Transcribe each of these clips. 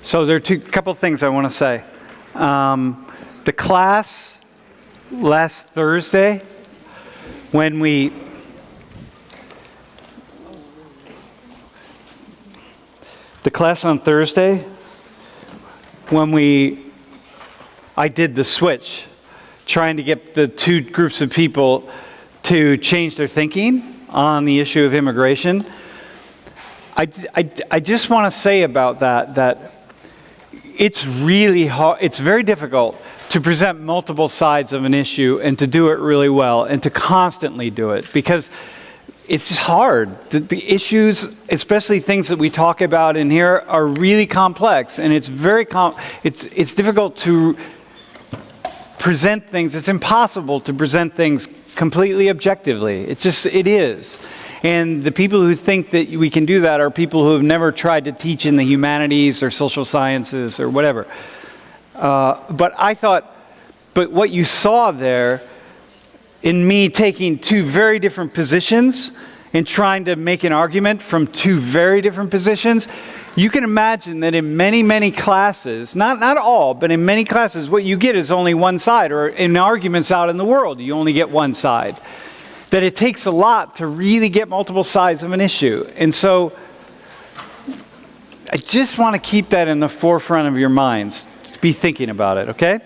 So there are couple things I want to say. The class last Thursday, the class on Thursday, I did the switch, trying to get the two groups of people to change their thinking on the issue of immigration. I just want to say about that it's really hard, it's very difficult to present multiple sides of an issue and to do it really well and to constantly do it, because it's just hard. The issues, especially things that we talk about in here, are really complex, and it's very it's difficult to present things. It's impossible to present things completely objectively. It is. And the people who think that we can do that are people who have never tried to teach in the humanities or social sciences or whatever. But what you saw there in me taking two very different positions and trying to make an argument from two very different positions, you can imagine that in many, many classes, not all, but in many classes, what you get is only one side, or in arguments out in the world, you only get one side. That it takes a lot to really get multiple sides of an issue. And so I just want to keep that in the forefront of your minds. Be thinking about it, okay?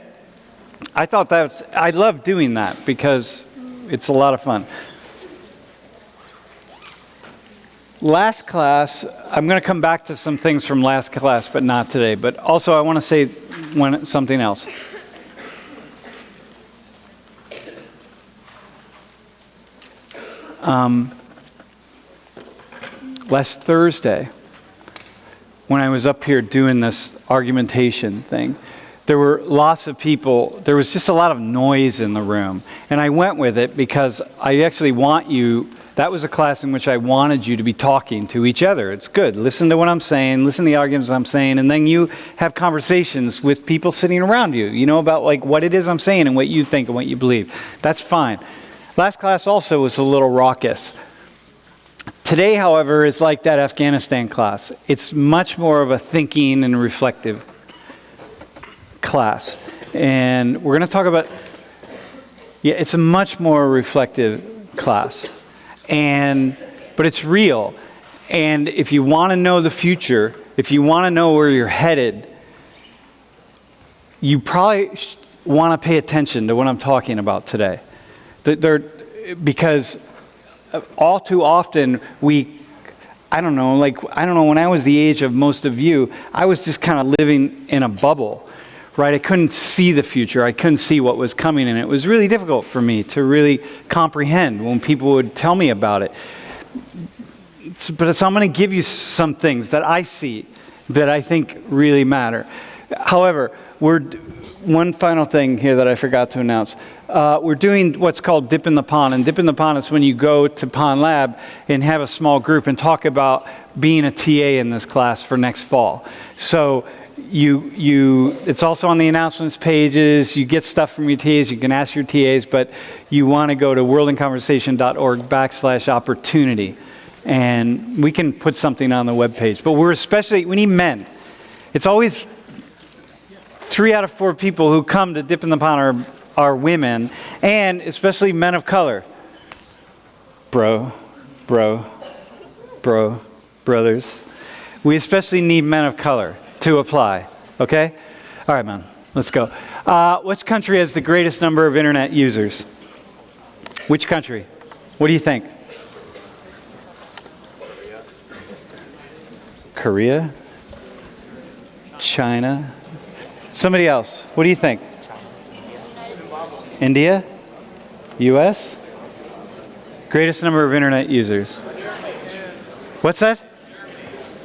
I love doing that because it's a lot of fun. Last class, I'm going to come back to some things from last class, but not today. But also I want to say something else. Last Thursday, when I was up here doing this argumentation thing, there were lots of people, there was just a lot of noise in the room. And I went with it because I actually that was a class in which I wanted you to be talking to each other. It's good. Listen to what I'm saying, listen to the arguments I'm saying, and then you have conversations with people sitting around you, about like what it is I'm saying and what you think and what you believe. That's fine. Last class also was a little raucous. Today, however, is like that Afghanistan class. It's much more of a thinking and reflective class. And we're going to talk about, it's a much more reflective class. But it's real. And if you want to know the future, if you want to know where you're headed, you probably want to pay attention to what I'm talking about today. Because all too often I don't know, when I was the age of most of you, I was just kind of living in a bubble, right? I couldn't see the future. I couldn't see what was coming, and it was really difficult for me to really comprehend when people would tell me about it. So I'm going to give you some things that I see that I think really matter. However, one final thing here that I forgot to announce. We're doing what's called Dip in the Pond. And Dip in the Pond is when you go to Pond Lab and have a small group and talk about being a TA in this class for next fall. So it's also on the announcements pages. You get stuff from your TAs. You can ask your TAs, but you want to go to worldinconversation.org/opportunity. And we can put something on the webpage. But we need men. It's always 3 out of 4 people who come to Dip in the Pond are women, and especially men of color. Brothers. We especially need men of color to apply, okay? All right, man, let's go. Which country has the greatest number of internet users? Which country? What do you think? Korea? China? Somebody else. What do you think? India? US? Greatest number of internet users. What's that?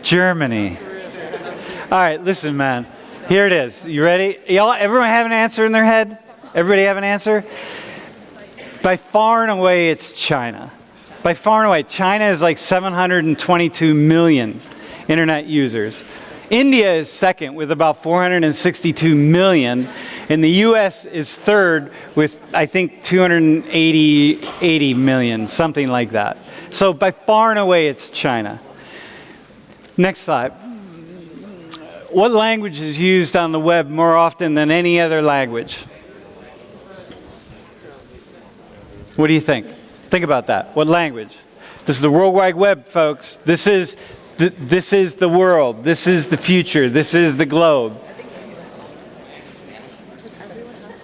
Germany. All right, listen, man. Here it is. You ready? Everyone have an answer in their head? Everybody have an answer? By far and away, it's China. By far and away. China is like 722 million internet users. India is second with about 462 million, and the US is third with, I think, 280 million, something like that. So by far and away, it's China. Next slide. What language is used on the web more often than any other language? What do you think? Think about that. What language? This is the World Wide Web, folks. This is the world. This is the future. This is the globe.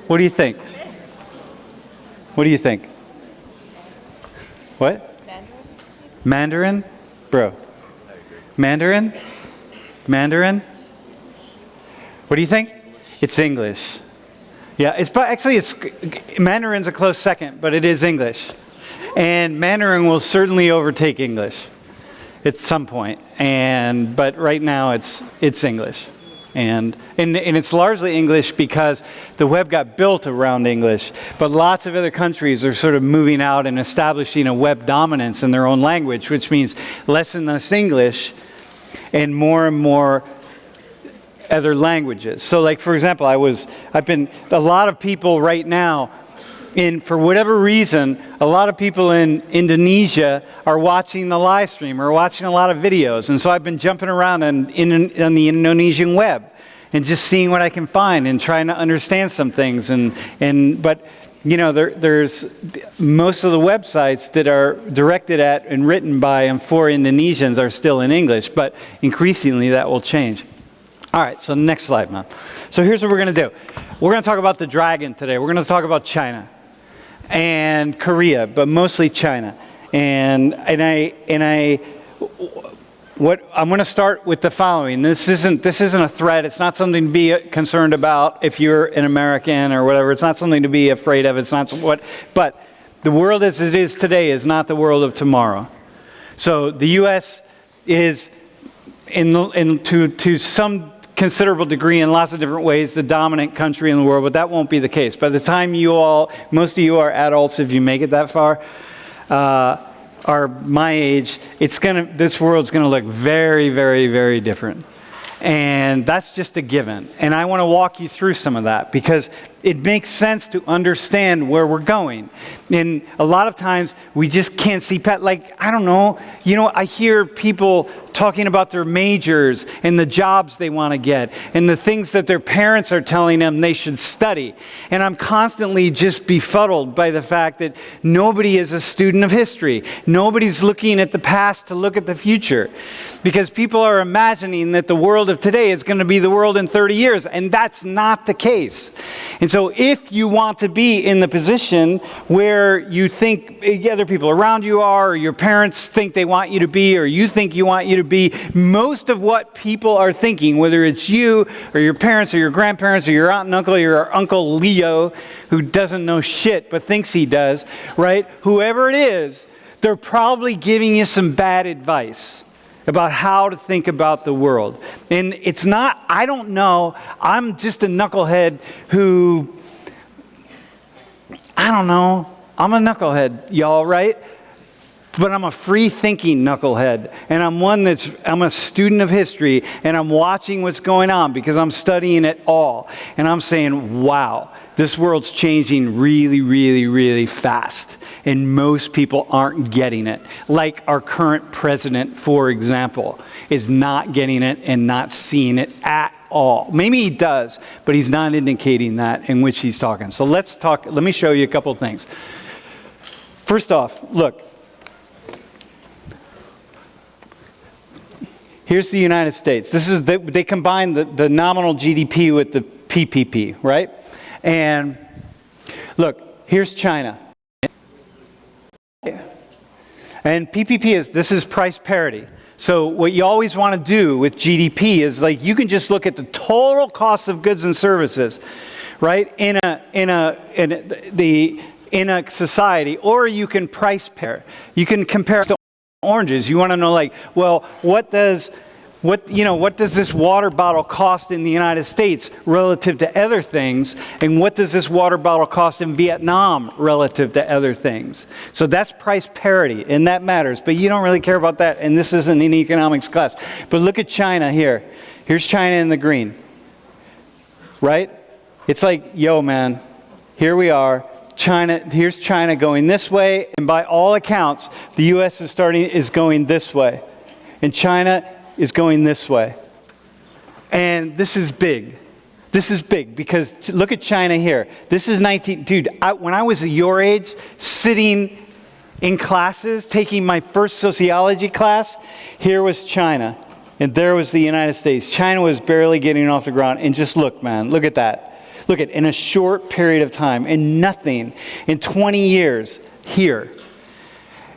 What do you think? What do you think? What? Mandarin? Bro. Mandarin? Mandarin? What do you think? It's English. Yeah, it's Mandarin's a close second, but it is English. And Mandarin will certainly overtake English at some point. But right now it's English. And it's largely English because the web got built around English. But lots of other countries are sort of moving out and establishing a web dominance in their own language, which means less and less English and more other languages. So like, for example, a lot of people right now, for whatever reason, a lot of people in Indonesia are watching the live stream or watching a lot of videos. And so I've been jumping around on the Indonesian web and just seeing what I can find and trying to understand some things. But you know, there's most of the websites that are directed at and written by and for Indonesians are still in English, but increasingly that will change. All right, so next slide, man. So here's what we're going to do. We're going to talk about the dragon today. We're going to talk about China and Korea, but mostly China. I'm going to start with the following. This isn't a threat. It's not something to be concerned about if you're an American or whatever. It's not something to be afraid of. It's not what. But the world as it is today is not the world of tomorrow. So the U.S. is to some considerable degree in lots of different ways the dominant country in the world, but that won't be the case. By the time most of you are adults, if you make it that far, are my age, this world's gonna look very, very, very different. And that's just a given. And I want to walk you through some of that because it makes sense to understand where we're going. And a lot of times we just can't see I don't know, I hear people talking about their majors and the jobs they want to get and the things that their parents are telling them they should study. And I'm constantly just befuddled by the fact that nobody is a student of history. Nobody's looking at the past to look at the future. Because people are imagining that the world of today is going to be the world in 30 years, and that's not the case. And so if you want to be in the position where you think other people around you are, or your parents think they want you to be, or you think you want you to be, most of what people are thinking, whether it's you, or your parents, or your grandparents, or your aunt and uncle, or your Uncle Leo, who doesn't know shit but thinks he does, right? Whoever it is, they're probably giving you some bad advice about how to think about the world. And it's not, I don't know, I'm just a knucklehead who, I don't know, I'm a knucklehead, y'all, right? But I'm a free-thinking knucklehead, and I'm a student of history, and I'm watching what's going on because I'm studying it all. And I'm saying, wow, this world's changing really, really, really fast. And most people aren't getting it. Like our current president, for example, is not getting it and not seeing it at all. Maybe he does, but he's not indicating that in which he's talking. So let me show you a couple of things. First off, look. Here's the United States. They combine the nominal GDP with the PPP, right? And look, here's China. And PPP this is price parity. So what you always want to do with GDP is you can just look at the total cost of goods and services, right? In a society, or you can price pair. You can compare to oranges. You want to know what does this water bottle cost in the United States relative to other things, and what does this water bottle cost in Vietnam relative to other things? So that's price parity, and that matters, but you don't really care about that, and this isn't an economics class. But look at China here. Here's China in the green, right? It's like, yo, man, here we are. Here's China going this way, and by all accounts, the U.S. is going this way, and China is going this way. And this is big. This is big because look at China here. This is dude, when I was your age, sitting in classes, taking my first sociology class, here was China. And there was the United States. China was barely getting off the ground. And just look, man, look at that. Look at, in a short period of time, in nothing, in 20 years, here.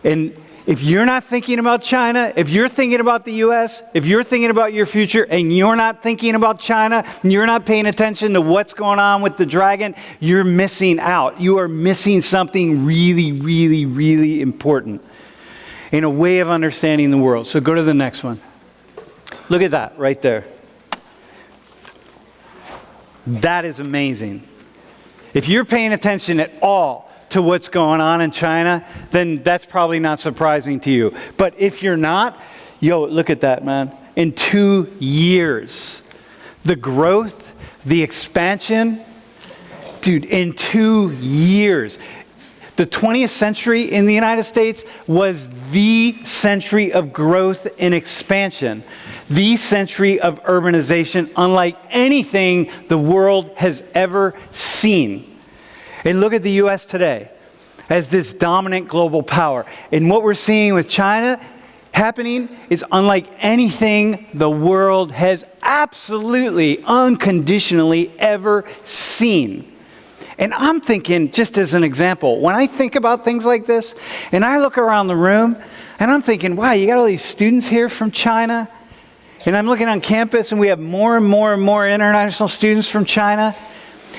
And if you're not thinking about China, if you're thinking about the U.S., if you're thinking about your future and you're not thinking about China, and you're not paying attention to what's going on with the dragon, you're missing out. You are missing something really, really, really important in a way of understanding the world. So go to the next one. Look at that right there. That is amazing. If you're paying attention at all to what's going on in China, then that's probably not surprising to you. But if you're not, look at that, man. In 2 years, the growth, the expansion, dude, in 2 years. The 20th century in the United States was the century of growth and expansion. The century of urbanization, unlike anything the world has ever seen. And look at the U.S. today as this dominant global power. And what we're seeing with China happening is unlike anything the world has absolutely, unconditionally ever seen. And I'm thinking, just as an example, when I think about things like this, and I look around the room, and I'm thinking, wow, you got all these students here from China, and I'm looking on campus, and we have more and more and more international students from China,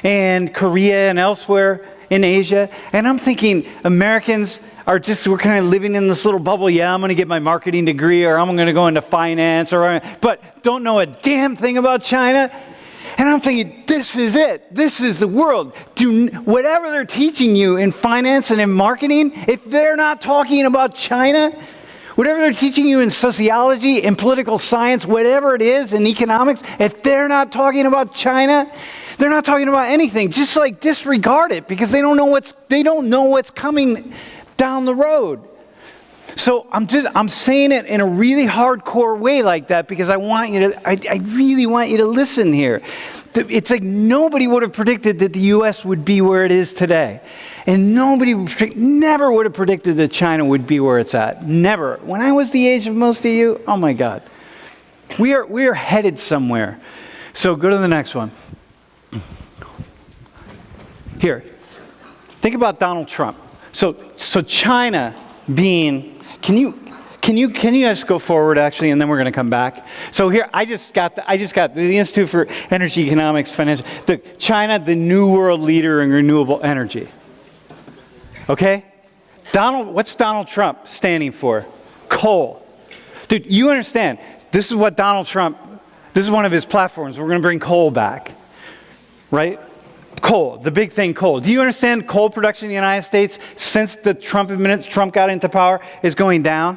and Korea, and elsewhere in Asia, and I'm thinking, Americans we're kind of living in this little bubble. Yeah, I'm going to get my marketing degree, or I'm going to go into finance, but don't know a damn thing about China. And I'm thinking, this is it. This is the world. Whatever they're teaching you in finance and in marketing, if they're not talking about China, whatever they're teaching you in sociology, in political science, whatever it is, in economics, if they're not talking about China, they're not talking about anything. Just like disregard it because they don't know what's coming down the road. So I'm saying it in a really hardcore way like that because I really want you to listen here. It's like nobody would have predicted that the U.S. would be where it is today. And never would have predicted that China would be where it's at. Never. When I was the age of most of you, oh my God. We are headed somewhere. So go to the next one. Here. Think about Donald Trump. So China being... Can you guys go forward actually, and then we're going to come back. So here, I just got the Institute for Energy Economics, China, the new world leader in renewable energy. Okay, what's Donald Trump standing for? Coal, dude. You understand? This is what Donald Trump. This is one of his platforms. We're going to bring coal back, right? Coal, the big thing, coal. Do you understand coal production in the United States since the Trump got into power is going down?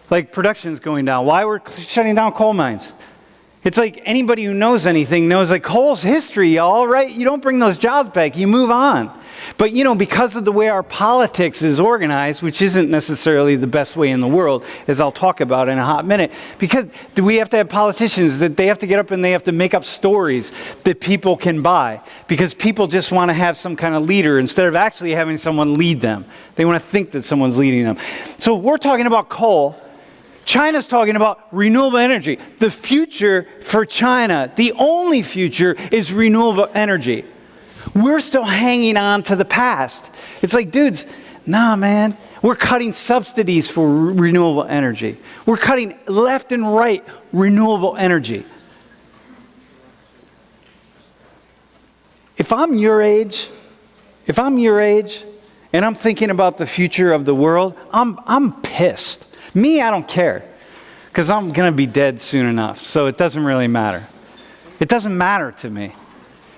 Like production's going down. Why we're shutting down coal mines? It's like anybody who knows anything knows like coal's history, y'all, right? You don't bring those jobs back, you move on. But because of the way our politics is organized, which isn't necessarily the best way in the world, as I'll talk about in a hot minute, because we have to have politicians that they have to get up and they have to make up stories that people can buy, because people just want to have some kind of leader instead of actually having someone lead them. They want to think that someone's leading them. So we're talking about coal. China's talking about renewable energy. The future for China, the only future, is renewable energy. We're still hanging on to the past. It's like, dudes, nah, man. We're cutting subsidies for renewable energy. We're cutting left and right renewable energy. If I'm your age, and I'm thinking about the future of the world, I'm pissed. Me, I don't care, because I'm going to be dead soon enough, so it doesn't really matter. It doesn't matter to me.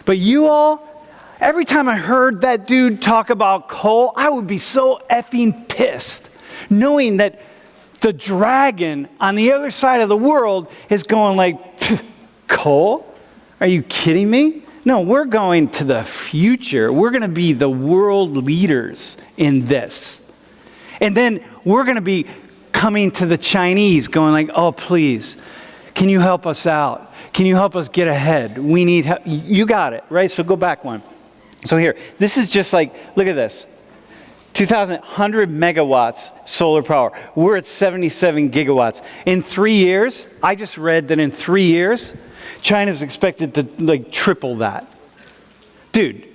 But you all, every time I heard that dude talk about coal, I would be so effing pissed, knowing that the dragon on the other side of the world is going like, coal? Are you kidding me? No, we're going to the future. We're going to be the world leaders in this. And then we're going to be coming to the Chinese going like, oh, please, can you help us out? Can you help us get ahead? We need help. You got it, right? So go back one. So here, this is just like, look at this. 100 megawatts solar power. We're at 77 gigawatts. In 3 years, I just read that in 3 years, China's expected to like triple that. Dude,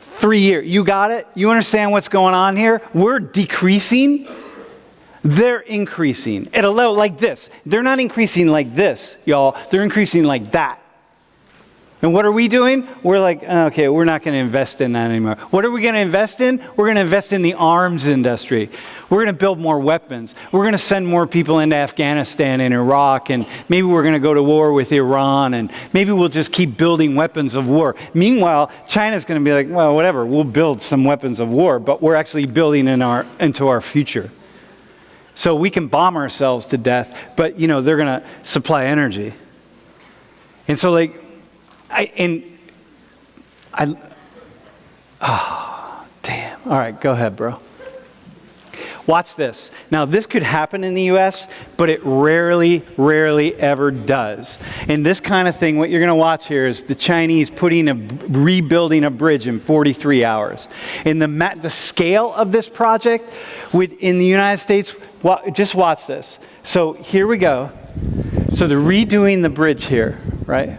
3 years. You got it? You understand what's going on here? We're decreasing. They're increasing at a level like this. They're not increasing like this, y'all. They're increasing like that. And what are we doing? We're like, okay, we're not going to invest in that anymore. What are we going to invest in? We're going to invest in the arms industry. We're going to build more weapons. We're going to send more people into Afghanistan and Iraq, and maybe we're going to go to war with Iran, and maybe we'll just keep building weapons of war. Meanwhile, China's going to be like, well, whatever, we'll build some weapons of war, but we're actually building into our future. So we can bomb ourselves to death, but, you know, they're going to supply energy. And so, like, oh, damn. All right, go ahead, bro. Watch this. Now, this could happen in the U.S., but it rarely ever does. And this kind of thing, what you're going to watch here is the Chinese rebuilding a bridge in 43 hours. And the scale of this project in the United States, just watch this. So here we go. So they're redoing the bridge here, right?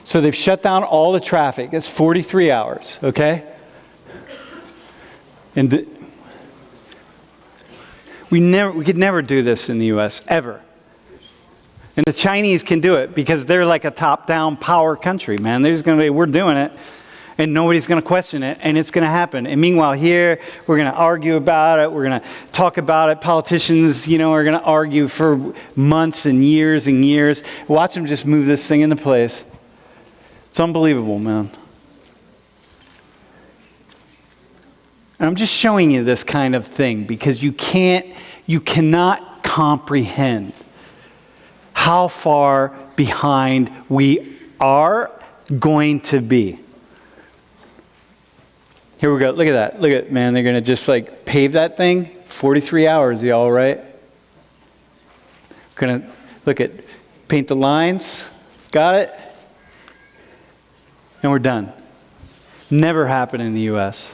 So they've shut down all the traffic. It's 43 hours, okay? And we could never do this in the U.S., ever. And the Chinese can do it because they're like a top-down power country, man. They're just going to be, we're doing it, and nobody's going to question it, and it's going to happen. And meanwhile, here, we're going to argue about it. We're going to talk about it. Politicians, you know, are going to argue for months and years and years. Watch them just move this thing into place. It's unbelievable, man. And I'm just showing you this kind of thing because you cannot comprehend how far behind we are going to be. Here we go. Look at that. Look at, man, they're going to just like pave that thing. 43 hours, y'all, right? Going to look at, paint the lines. Got it? And we're done. Never happened in the U.S.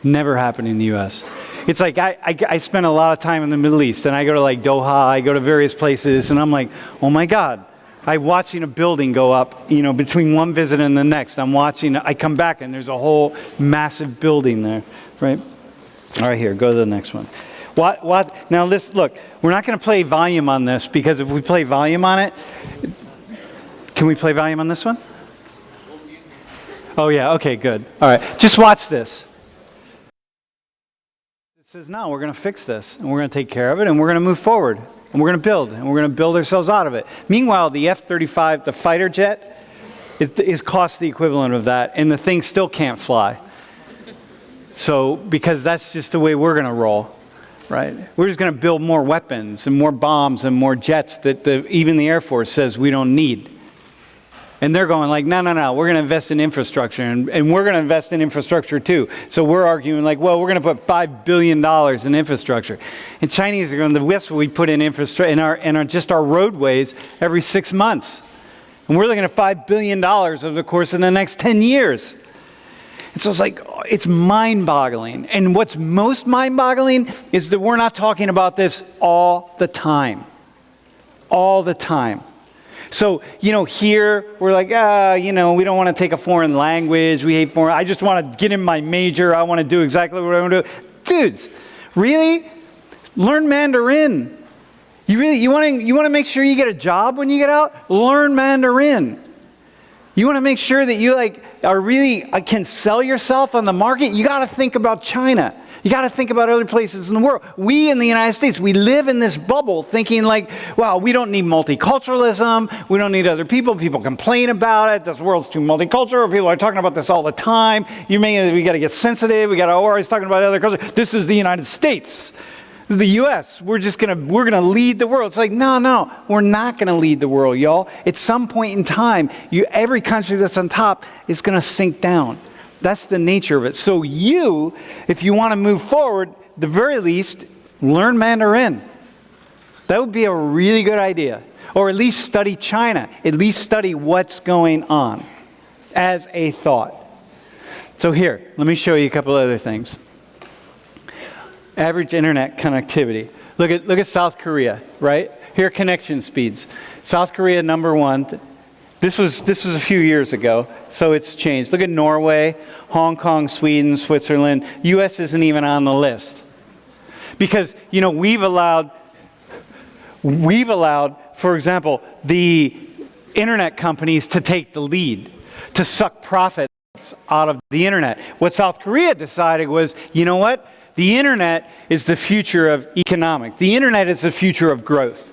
Never happened in the U.S. It's like I spend a lot of time in the Middle East, and I go to like Doha, I go to various places, and I'm like, oh my God. I'm watching a building go up, you know, between one visit and the next. I come back, and there's a whole massive building there, right? All right, here, go to the next one. What? Now, look, we're not going to play volume on this, because if we play volume on it, can we play volume on this one? Oh, yeah, okay, good. All right, just watch this. It says, no, we're going to fix this, and we're going to take care of it, and we're going to move forward, and we're going to build ourselves out of it. Meanwhile, the F-35, the fighter jet, is cost the equivalent of that, and the thing still can't fly. So, because that's just the way we're going to roll, right? We're just going to build more weapons, and more bombs, and more jets that even the Air Force says we don't need. And they're going like, no, we're going to invest in infrastructure, and we're going to invest in infrastructure too. So we're arguing like, well, we're going to put $5 billion in infrastructure. And Chinese are going, the West, we put in infrastructure in just our roadways every 6 months. And we're looking at $5 billion over the course of the next 10 years. And so it's like, it's mind-boggling. And what's most mind-boggling is that we're not talking about this all the time. All the time. So, you know, here, we're like, you know, we don't want to take a foreign language. We hate foreign. I just want to get in my major. I want to do exactly what I want to do. Dudes, really? Learn Mandarin. You want to make sure you get a job when you get out? Learn Mandarin. You want to make sure that you can sell yourself on the market? You got to think about China. You got to think about other places in the world. We in the United States, we live in this bubble thinking like, wow, we don't need multiculturalism. We don't need other people. People complain about it. This world's too multicultural. People are talking about this all the time. We got to get sensitive. We got to always talking about other cultures. This is the United States. This is the U.S. We're going to lead the world. It's like, no, we're not going to lead the world, y'all. At some point in time, every country that's on top is going to sink down. That's the nature of it. So if you want to move forward, the very least, learn Mandarin. That would be a really good idea. Or at least study China. At least study what's going on as a thought. So here, let me show you a couple other things. Average internet connectivity. Look at South Korea, right? Here are connection speeds. South Korea, number one. This was a few years ago, so it's changed. Look at Norway, Hong Kong, Sweden, Switzerland. U.S. isn't even on the list. Because, we've allowed, for example, the internet companies to take the lead, to suck profits out of the internet. What South Korea decided was, you know what? The internet is the future of economics. The internet is the future of growth.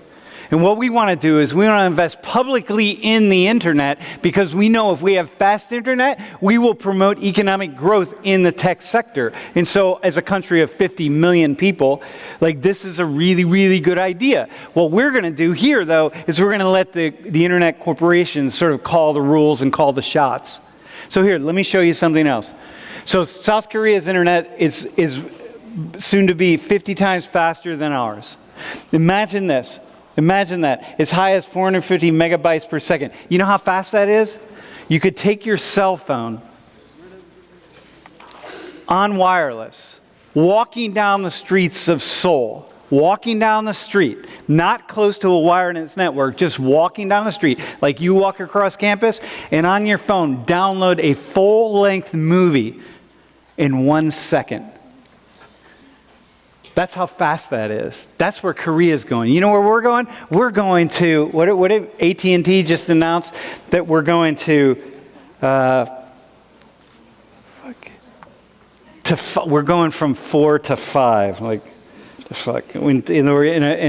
And what we want to do is we want to invest publicly in the internet because we know if we have fast internet, we will promote economic growth in the tech sector. And so as a country of 50 million people, this is a really, really good idea. What we're going to do here, though, is we're going to let the internet corporations sort of call the rules and call the shots. So here, let me show you something else. So South Korea's internet is soon to be 50 times faster than ours. Imagine this. Imagine that. As high as 450 megabytes per second. You know how fast that is? You could take your cell phone on wireless, walking down the streets of Seoul, walking down the street, not close to a wireless network, just walking down the street, like you walk across campus, and on your phone, download a full-length movie in 1 second. That's how fast that is. That's where Korea's going. You know where we're going? We're going to, what did AT&T just announced? That we're going to we're going from 4 to 5. In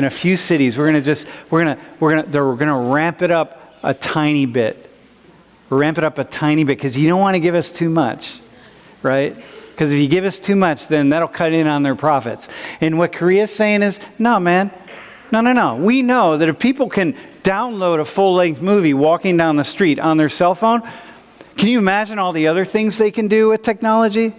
a few cities, we're gonna ramp it up a tiny bit. Ramp it up a tiny bit because you don't want to give us too much, right? Because if you give us too much, then that'll cut in on their profits. And what Korea's saying is, no, man. No. We know that if people can download a full-length movie walking down the street on their cell phone, can you imagine all the other things they can do with technology?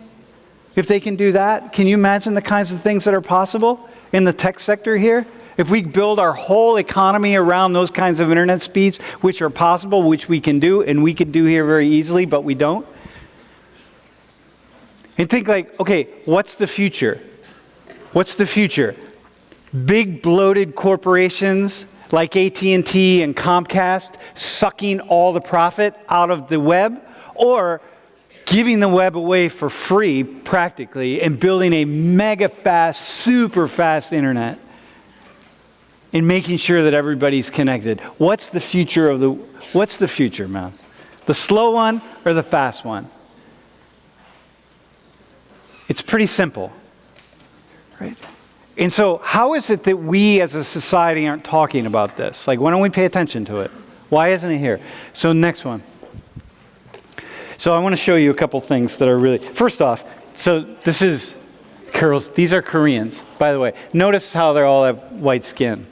If they can do that, can you imagine the kinds of things that are possible in the tech sector here? If we build our whole economy around those kinds of internet speeds, which are possible, which we can do, and we can do here very easily, but we don't. And think okay, what's the future? What's the future? Big bloated corporations like AT&T and Comcast sucking all the profit out of the web, or giving the web away for free practically and building a mega fast, super fast internet and making sure that everybody's connected. What's the future, man? The slow one or the fast one? It's pretty simple, right? And so how is it that we as a society aren't talking about this? Why don't we pay attention to it? Why isn't it here? So next one. So I want to show you a couple things that are really, first off, so this is girls, these are Koreans, by the way. Notice how they all have white skin,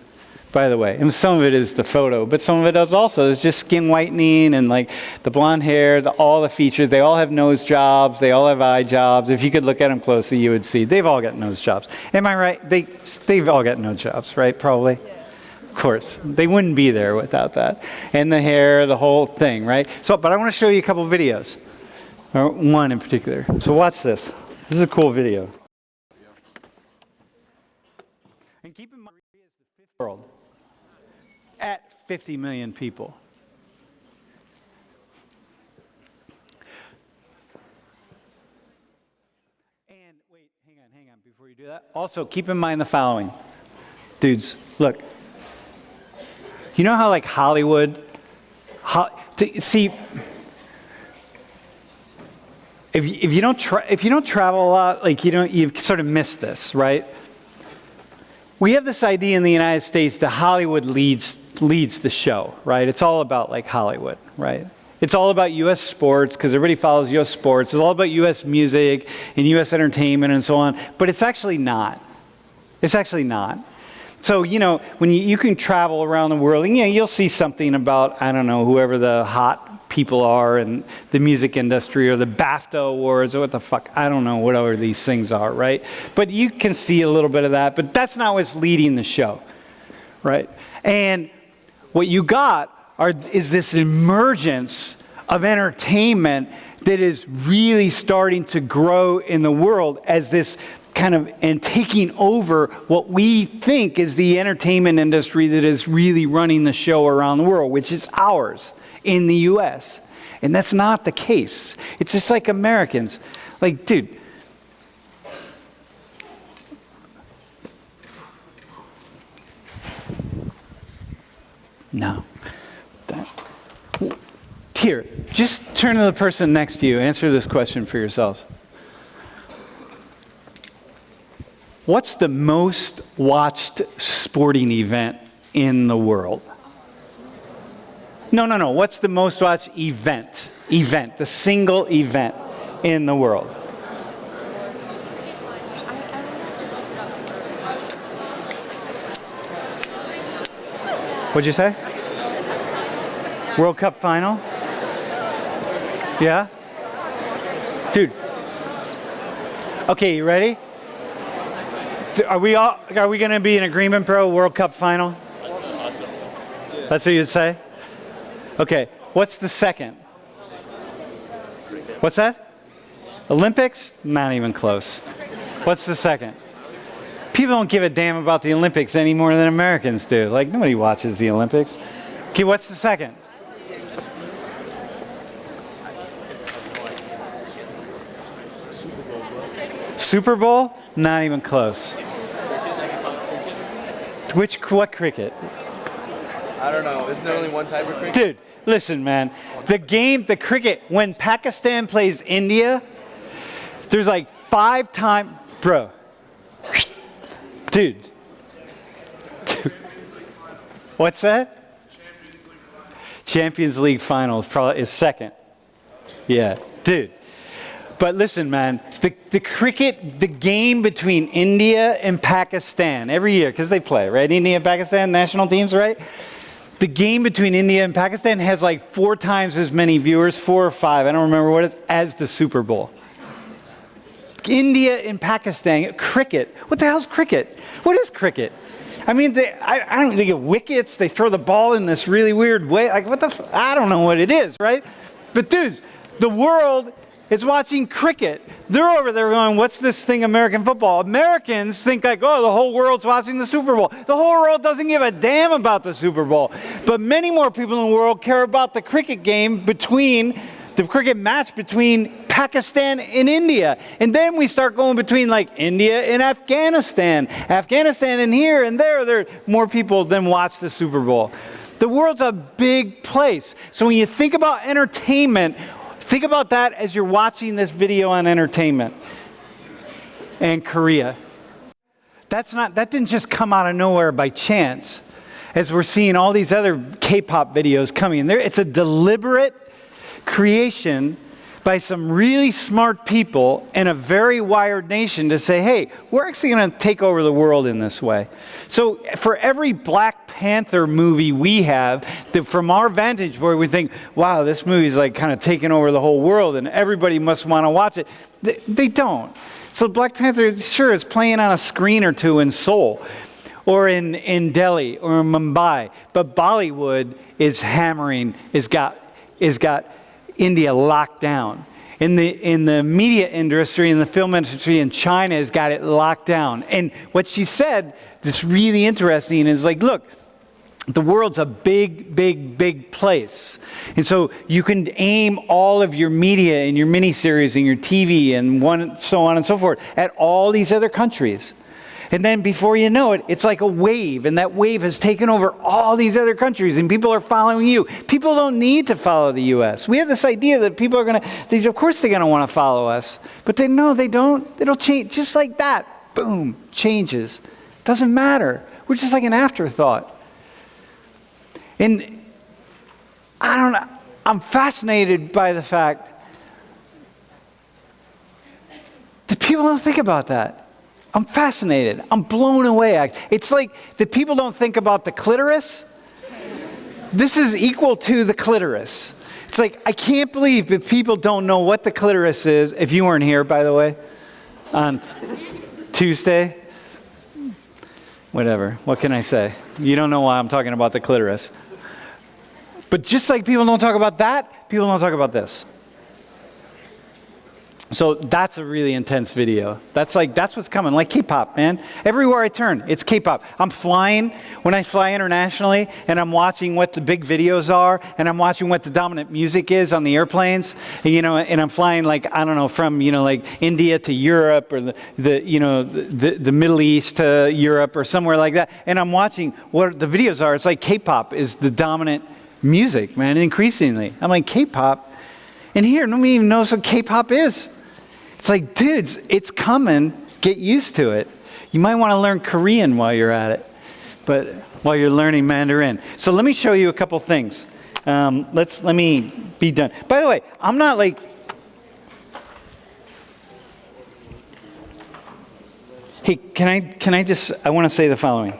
by the way. And some of it is the photo, but some of it is also is just skin whitening and the blonde hair, all the features. They all have nose jobs. They all have eye jobs. If you could look at them closely, you would see they've all got nose jobs. Am I right? They've all got nose jobs, right? Probably. Yeah. Of course. They wouldn't be there without that. And the hair, the whole thing, right? So, but I want to show you a couple of videos. Or one in particular. So watch this. This is a cool video. And keep in mind, Korea is the fifth world. At 50 million people. And wait, hang on, before you do that. Also, keep in mind the following. Dudes, look. You know how Hollywood, see, if you don't travel a lot, you sort of miss this, right? We have this idea in the United States that Hollywood leads the show, right? It's all about Hollywood, right? It's all about U.S. sports because everybody follows U.S. sports. It's all about U.S. music and U.S. entertainment and so on. But it's actually not. It's actually not. So, when you can travel around the world and you'll see something about, I don't know, whoever the hot people are in the music industry or the BAFTA awards or what the fuck, I don't know, whatever these things are, right? But you can see a little bit of that, but that's not what's leading the show, right? And what you got is this emergence of entertainment that is really starting to grow in the world as this kind of, and taking over what we think is the entertainment industry that is really running the show around the world, which is ours in the US. And that's not the case. It's just like Americans. Like, dude, no. Here, just turn to the person next to you. Answer this question for yourselves. What's the most watched sporting event in the world? No. What's the most watched event? The single event in the world. What'd you say? World Cup final? Yeah? Dude. Okay, you ready? Are we going to be in agreement, bro? World Cup final? Awesome. That's what you'd say? Okay. What's the second? What's that? Olympics? Not even close. What's the second? People don't give a damn about the Olympics any more than Americans do. Like, nobody watches the Olympics. Okay, what's the second? Super Bowl? Not even close. What cricket? I don't know. Isn't there only one type of cricket? Dude, listen, man. The cricket, when Pakistan plays India, there's like 5 times, bro. Dude. What's that? Champions League finals probably is second. Yeah, dude. But listen, man, the cricket, the game between India and Pakistan, every year, because they play, right? India and Pakistan, national teams, right? The game between India and Pakistan has like 4 times as many viewers, 4 or 5, I don't remember what it is, as the Super Bowl. India and Pakistan, cricket. What the hell's cricket? What is cricket? I mean, I don't think of wickets. They throw the ball in this really weird way. Like, I don't know what it is, right? But dudes, the world is watching cricket. They're over there going, what's this thing, American football? Americans think like, oh, the whole world's watching the Super Bowl. The whole world doesn't give a damn about the Super Bowl. But many more people in the world care about the cricket game the cricket match between Pakistan and India. And then we start going between like India and Afghanistan. Afghanistan and here and there more people than watch the Super Bowl. The world's a big place. So when you think about entertainment, think about that as you're watching this video on entertainment and Korea. That didn't just come out of nowhere by chance. As we're seeing all these other K-pop videos coming, it's a deliberate creation by some really smart people in a very wired nation to say, hey, we're actually going to take over the world in this way. So for every Black Panther movie we have, from our vantage point, we think, wow, this movie's like kind of taking over the whole world and everybody must want to watch it. They don't. So Black Panther, sure, is playing on a screen or two in Seoul or in Delhi or in Mumbai, but Bollywood is got India locked down. In the media industry, in the film industry in China has got it locked down. And what she said, this really interesting, is like, look, the world's a big, big, big place. And so you can aim all of your media and your miniseries and your TV and so on and so forth at all these other countries. And then before you know it, it's like a wave, and that wave has taken over all these other countries, and people are following you. People don't need to follow the U.S. We have this idea that people are going to, of course they're going to want to follow us, but they don't. It'll change just like that. Boom, changes. Doesn't matter. We're just like an afterthought. And I don't know, I'm fascinated by the fact that people don't think about that. I'm fascinated. I'm blown away. It's like the people don't think about the clitoris. This is equal to the clitoris. It's like, I can't believe that people don't know what the clitoris is. If you weren't here, by the way, on Tuesday. whatever. What can I say? You don't know why I'm talking about the clitoris. But just like people don't talk about that, people don't talk about this. So that's a really intense video. That's what's coming, like K-pop, man. Everywhere I turn, it's K-pop. I'm flying, when I fly internationally, and I'm watching what the big videos are, and I'm watching what the dominant music is on the airplanes, and I'm flying from, India to Europe, or the Middle East to Europe, or somewhere like that, and I'm watching what the videos are. It's like K-pop is the dominant music, man, increasingly. I'm like, K-pop? And here, nobody even knows what K-pop is. It's like, dudes, it's coming. Get used to it. You might want to learn Korean while you're at it, but while you're learning Mandarin. So let me show you a couple things. Let me be done. By the way, I'm not like... Hey, can I just... I want to say the following.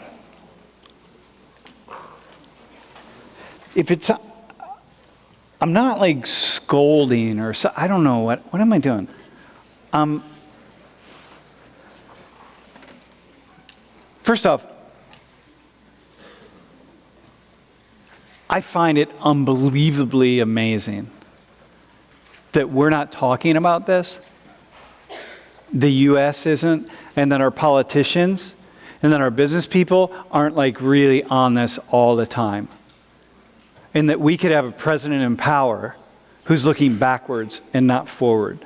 If it's... I'm not like scolding or so, I don't know what am I doing? First off, I find it unbelievably amazing that we're not talking about this. The U.S. isn't, and that our politicians and that our business people aren't like really on this all the time. And that we could have a president in power who's looking backwards and not forward.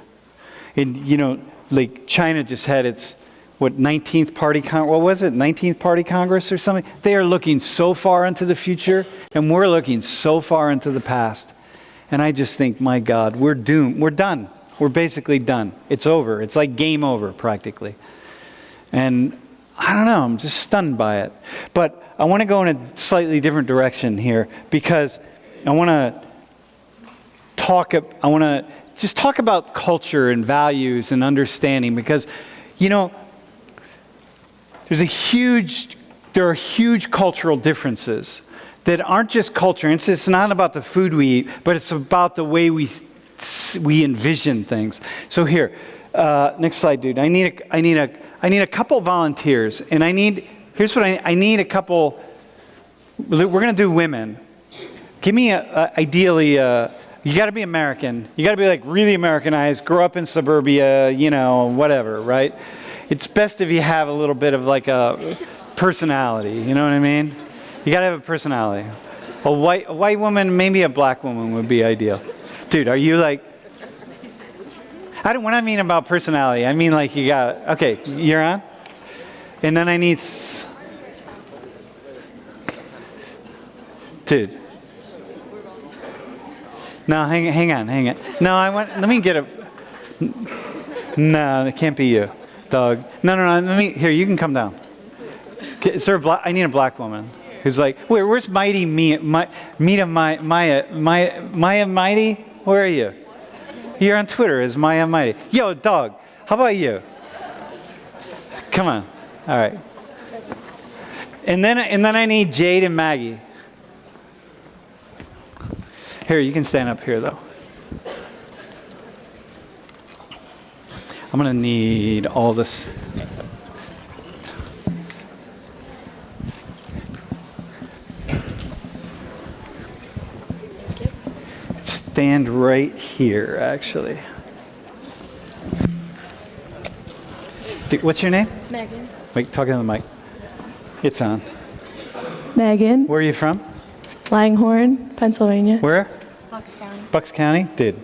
And, like China just had its, 19th party, 19th party Congress or something? They are looking so far into the future, and we're looking so far into the past. And I just think, my God, we're doomed. We're done. We're basically done. It's over. It's like game over, practically. And I don't know, I'm just stunned by it. But I want to go in a slightly different direction here, because I want to just talk about culture and values and understanding, because, there are huge cultural differences that aren't just culture. It's just not about the food we eat, but it's about the way we envision things. So here, next slide, dude. I need a couple volunteers, and here's what I need a couple. We're going to do women. Give me ideally, you got to be American. You got to be like really Americanized, grow up in suburbia, whatever, right? It's best if you have a little bit of like a personality, you know what I mean? You got to have a personality. A white woman, maybe a black woman would be ideal. Dude, are you like... When I mean about personality, I mean like you got... Okay, you're on? And then I need... Dude. No, hang on. No, let me get a... No, that can't be you, dog. No, here, you can come down. Is there I need a black woman who's like, where's Mighty Maya Mighty? Where are you? You're on Twitter as Maya Mighty. Yo, dog, how about you? Come on. All right. And then I need Jade and Maggie. Here, you can stand up here, though. I'm going to need all this. Stand right here, actually. What's your name? Megan. Wait, talk into the mic. It's on. Megan. Where are you from? Langhorne, Pennsylvania. Where? Bucks County. Bucks County? Dude.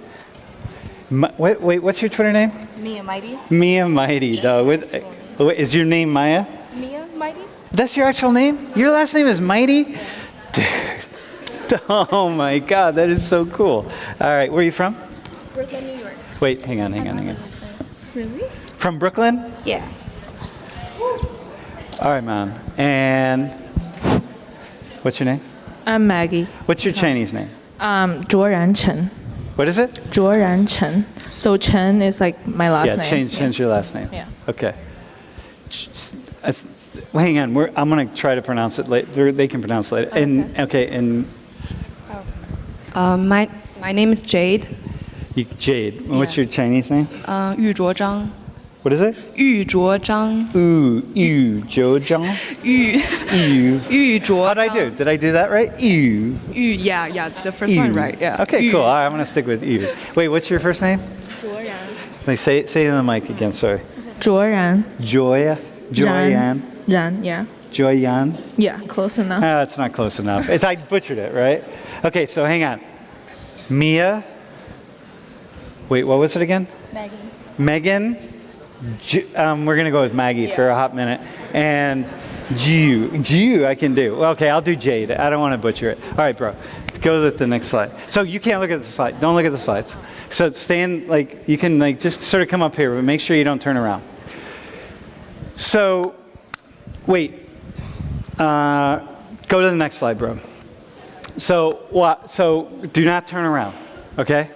Wait, what's your Twitter name? Mia Mighty. Mia Mighty, dog. Is your name Maya? Mia Mighty? That's your actual name? Your last name is Mighty? Dude. Oh my God, that is so cool. All right, where are you from? Brooklyn, New York. Wait, hang on. Really? From Brooklyn? Yeah. All right, Mom. And what's your name? I'm Maggie. What's your Chinese name? 卓然陈. What is it? 卓然陈. So Chen is like my last name. Change your last name. Yeah. Okay. Well, hang on. I'm going to try to pronounce it later. They can pronounce it later. And my name is Jade. Jade. What's your Chinese name? 玉卓章. What is it? 玉着章 Yu Zhou 玉 Yu. 着 How'd I do? Did I do that right? Yu. 玉 yeah the first one right yeah Okay, 玉 cool. All right, I'm going to stick with Yu. Wait, what's your first name? Like, say it in the mic again, sorry. 卓然 Joya. Joyan. 然 yeah. Joyan. Yeah, close enough. Ah, that's not close enough. I butchered it, right? Okay, so hang on. Mia. Wait, what was it again? Megan. We're going to go with Maggie for a hot minute. And Jiu, I can do. Okay, I'll do Jade. I don't want to butcher it. All right, bro. Go with the next slide. So you can't look at the slide. Don't look at the slides. So stand, like, you can, like, just sort of come up here, but make sure you don't turn around. So, wait. Go to the next slide, bro. So do not turn around, okay?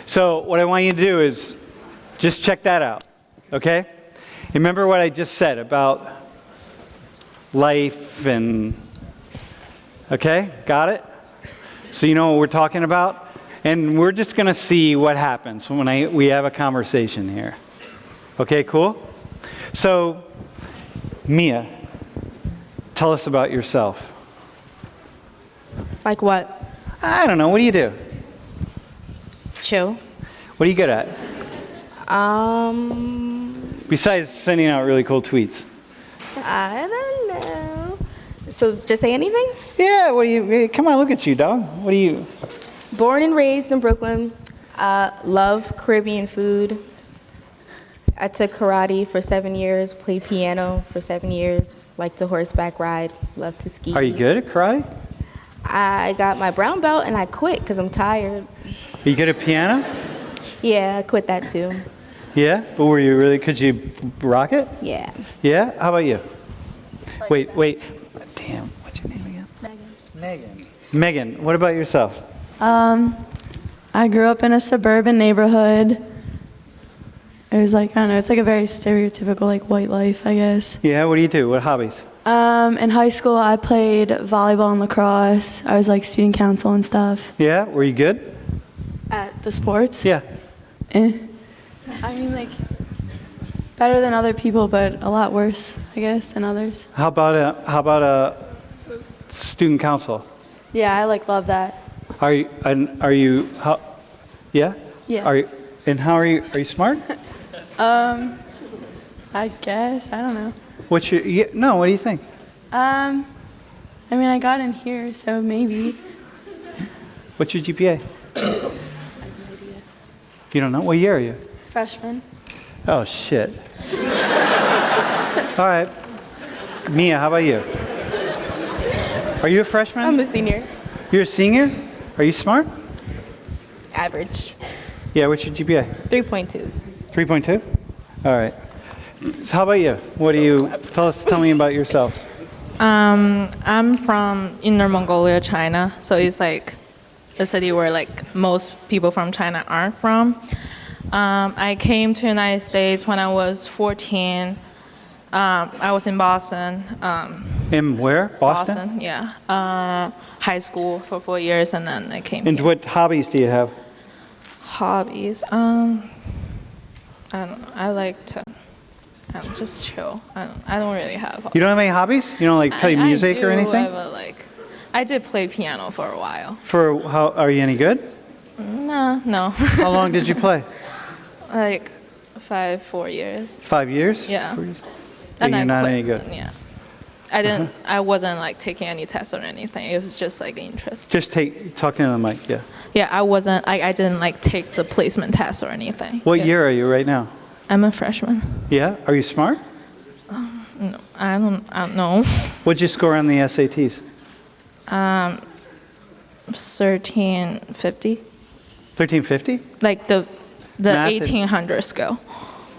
So what I want you to do is just check that out, okay? Remember what I just said about life and, okay? Got it? So you know what we're talking about? And we're just going to see what happens when we have a conversation here. Okay, cool? So, Mia, tell us about yourself. Like what? I don't know. What do you do? Chill. What are you good at? Besides sending out really cool tweets. I don't know. So just say anything? Yeah, what do you, come on, look at you, dog. What do you, Born and raised in Brooklyn. Love Caribbean food. I took karate for 7 years, played piano for 7 years, like to horseback ride, love to ski. are you good at karate? I got my brown belt and I quit because I'm tired. Are you good at piano? Yeah, I quit that too. Yeah, but were you really, could you rock it? Yeah. Yeah? How about you? Wait. Damn, what's your name again? Megan, what about yourself? I grew up in a suburban neighborhood. It was like, I don't know, it's like a very stereotypical like white life, I guess. Yeah, what do you do? What hobbies? In high school, I played volleyball and lacrosse. I was like student council and stuff. Yeah, were you good? At the sports? Yeah. I mean, like, better than other people, but a lot worse, I guess, than others. How about a student council? Yeah, I like love that. Are you yeah? Yeah. How are you smart? I guess, I don't know. What do you think? I mean, I got in here, so maybe. What's your GPA? You don't know? What year are you? Freshman. Oh, shit. All right. Mia, how about you? Are you a freshman? I'm a senior. You're a senior? Are you smart? Average. Yeah, what's your GPA? 3.2. 3.2? All right. So how about you? What do you, tell me about yourself. I'm from Inner Mongolia, China. So it's like a city where like most people from China aren't from. I came to the United States when I was 14. I was in Boston. In where? Boston? Yeah. High school for 4 years, and then I came And here. what hobbies do you have? Hobbies? I don't know. I like to just chill. I don't really have hobbies. You don't have any hobbies? You don't like play music or anything? I did play piano for a while. Are you any good? No. How long did you play? Like 4 years. 5 years? Yeah. 4 years? And you're I not quit. any good. Yeah. I wasn't like taking any tests or anything. It was just like interest. Just talking to the mic, yeah. Yeah, I didn't like take the placement test or anything. What Yeah. year are you right now? I'm a freshman. Yeah? Are you smart? No, I don't know. What'd you score on the SATs? 1350. 1350? Like the Math 1800 scale.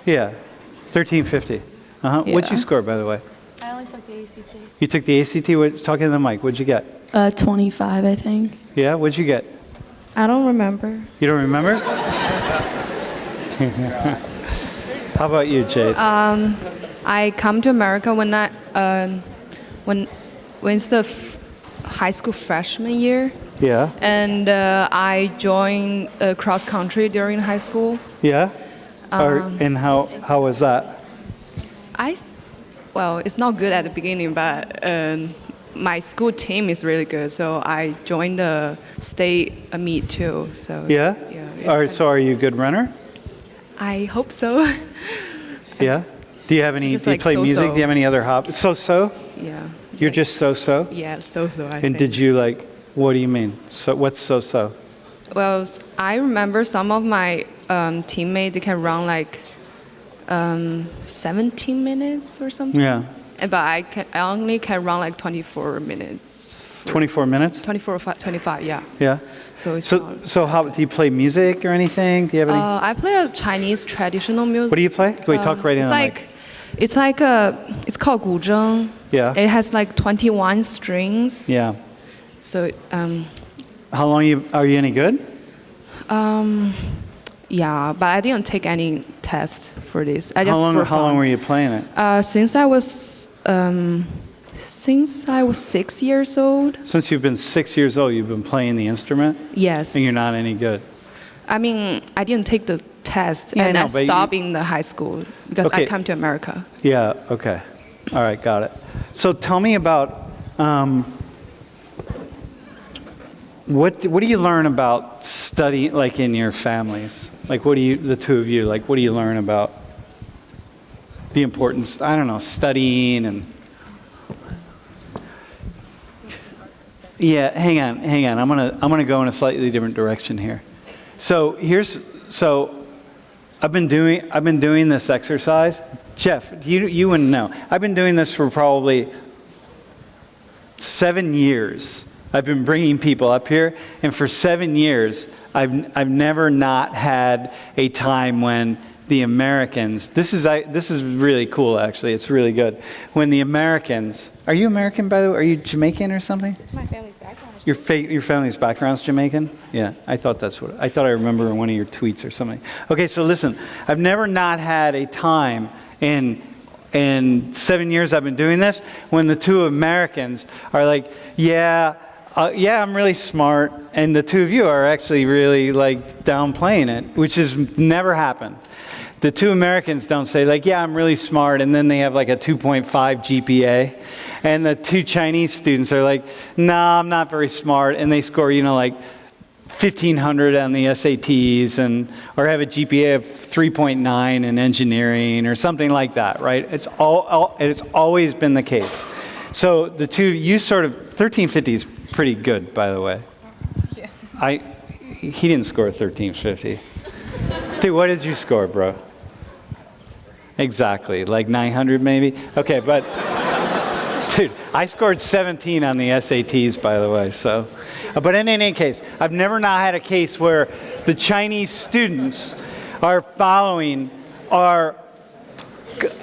Yeah. 1350. Uh-huh. What'd you Yeah. score, by the way? I only took the ACT. You took the ACT? Talking to the mic. What'd you get? 25, I think. Yeah? What'd you get? I don't remember. You don't remember? How about you, Jade? I come to America when it's the high school freshman year, Yeah? and I joined cross country during high school. Yeah? And how was that? Well, it's not good at the beginning, but my school team is really good, so I joined the state meet too. So Yeah? it's So are you a good runner? I hope so. Yeah? Do you have any, just do you like play music? so-so. Do you have any other hobbies? So-so? Yeah. You're just so-so? Yeah, so-so, I And think. did you what do you mean? So what's so-so? Well, I remember some of my teammates, they can run 17 minutes or something. Yeah. But I only can run 24 minutes. 24 minutes? 24 or 25, yeah. Yeah. So it's So, not, so how, do you play music or anything? Do you have any? I play a Chinese traditional music. What do you play? Wait, talk right in It's on the mic. it's called 古筝. Yeah. It has 21 strings. Yeah. So How long are you any good? yeah, but I didn't take any test for this. I just How for fun. long were you playing it? Since I was 6 years old. Since you've been 6 years old, you've been playing the instrument, Yes. and you're not any good. I mean, I didn't take the test, Yeah, I and know, I but stopped in the high school because Okay. I come to America. Yeah. Okay. All right. Got it. So tell me about what do you learn about study in your families? What do you, the two of you, what do you learn about the importance? I don't know, studying and. Yeah. Hang on. I'm gonna go in a slightly different direction here. So I've been doing this exercise. Jeff, you wouldn't know. I've been doing this for probably 7 years. I've been bringing people up here, and for 7 years, I've never not had a time when the Americans. This is really cool, actually. It's really good. When the Americans. Are you American, by the way? Are you Jamaican or something? My family's background. Your family's background's Jamaican? Yeah, I thought I remember in one of your tweets or something. Okay, so listen, I've never not had a time in 7 years I've been doing this when the two Americans are like, yeah, I'm really smart, and the two of you are actually really downplaying it, which has never happened. The two Americans don't say yeah, I'm really smart, and then they have a 2.5 GPA. And the two Chinese students are nah, I'm not very smart, and they score, 1,500 on the SATs, or have a GPA of 3.9 in engineering, or something like that, right? It's always been the case. So the two, you 1350 is pretty good, by the way. Yeah. He didn't score 1350. Dude, what did you score, bro? Exactly, 900 maybe? Okay, but, dude, I scored 17 on the SATs, by the way, so. But in any case, I've never not had a case where the Chinese students are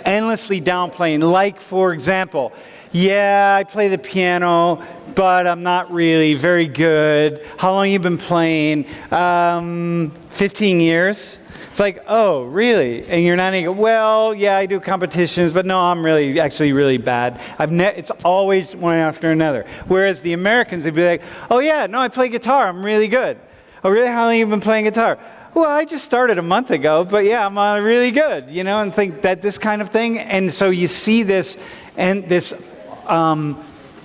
endlessly downplaying. For example, yeah, I play the piano, but I'm not really very good. How long you been playing? 15 years. It's oh, really? And you're not even, well, yeah, I do competitions, but no, I'm actually really bad. It's always one after another. Whereas the Americans, they'd be oh yeah, no, I play guitar, I'm really good. Oh really, how long have you been playing guitar? Well, I just started a month ago, but yeah, I'm really good, and think that this kind of thing. And so you see this, and this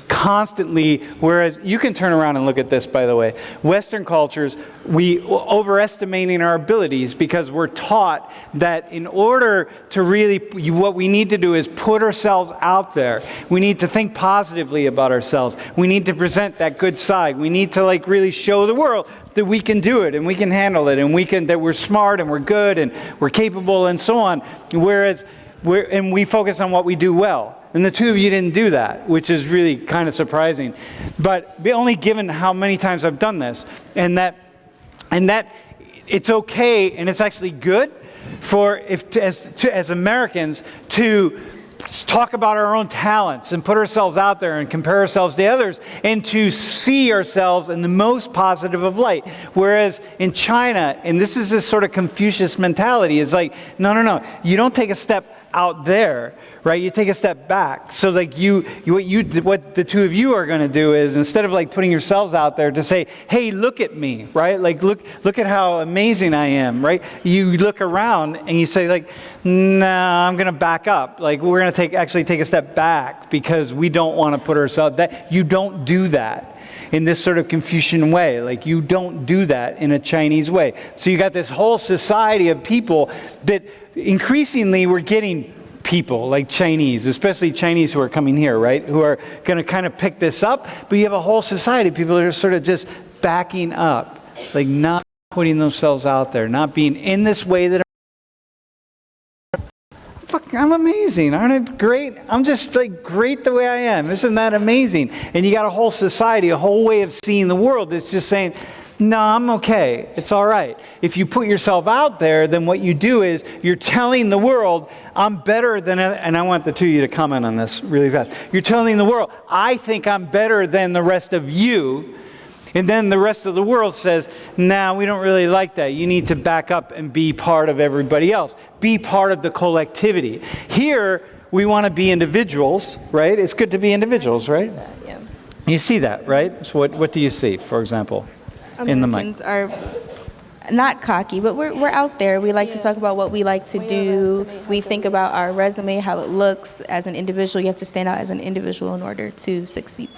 constantly, whereas you can turn around and look at this, by the way. Western cultures, we overestimating our abilities because we're taught that in order to really, what we need to do is put ourselves out there. We need to think positively about ourselves. We need to present that good side. We need to really show the world that we can do it and we can handle it and that we're smart and we're good and we're capable and so on. Whereas we focus on what we do well. And the two of you didn't do that, which is really kind of surprising. But only given how many times I've done this, and that it's okay, and it's actually good as Americans to talk about our own talents and put ourselves out there and compare ourselves to others and to see ourselves in the most positive of light. Whereas in China, and this is this sort of Confucius mentality, is no, you don't take a step out there, right? You take a step back. So like what the two of you are going to do is, instead of like putting yourselves out there to say, hey, look at me, right? Like look at how amazing I am, right? You look around and you say like, nah, I'm going to back up. Like we're going to actually take a step back because we don't want to put ourselves, that you don't do that in this sort of Confucian way. Like you don't do that in a Chinese way. So you got this whole society of people that increasingly we're getting people like Chinese, especially Chinese who are coming here, right? Who are going to kind of pick this up. But you have a whole society of people that are sort of just backing up, like not putting themselves out there, not being in this way that I'm amazing. Aren't I great? I'm just like great the way I am. Isn't that amazing? And you got a whole society, a whole way of seeing the world that's just saying, no, I'm okay. It's all right. If you put yourself out there, then what you do is you're telling the world, I'm better than, and I want the two of you to comment on this really fast. You're telling the world, I think I'm better than the rest of you. And then the rest of the world says, nah, we don't really like that. You need to back up and be part of everybody else. Be part of the collectivity. Here, we want to be individuals, right? It's good to be individuals, right? Yeah. You see that, right? So what do you see, for example, in the mic? Americans are not cocky, but we're out there. We like to talk about what we like to do. We think about our resume, how it looks as an individual. You have to stand out as an individual in order to succeed.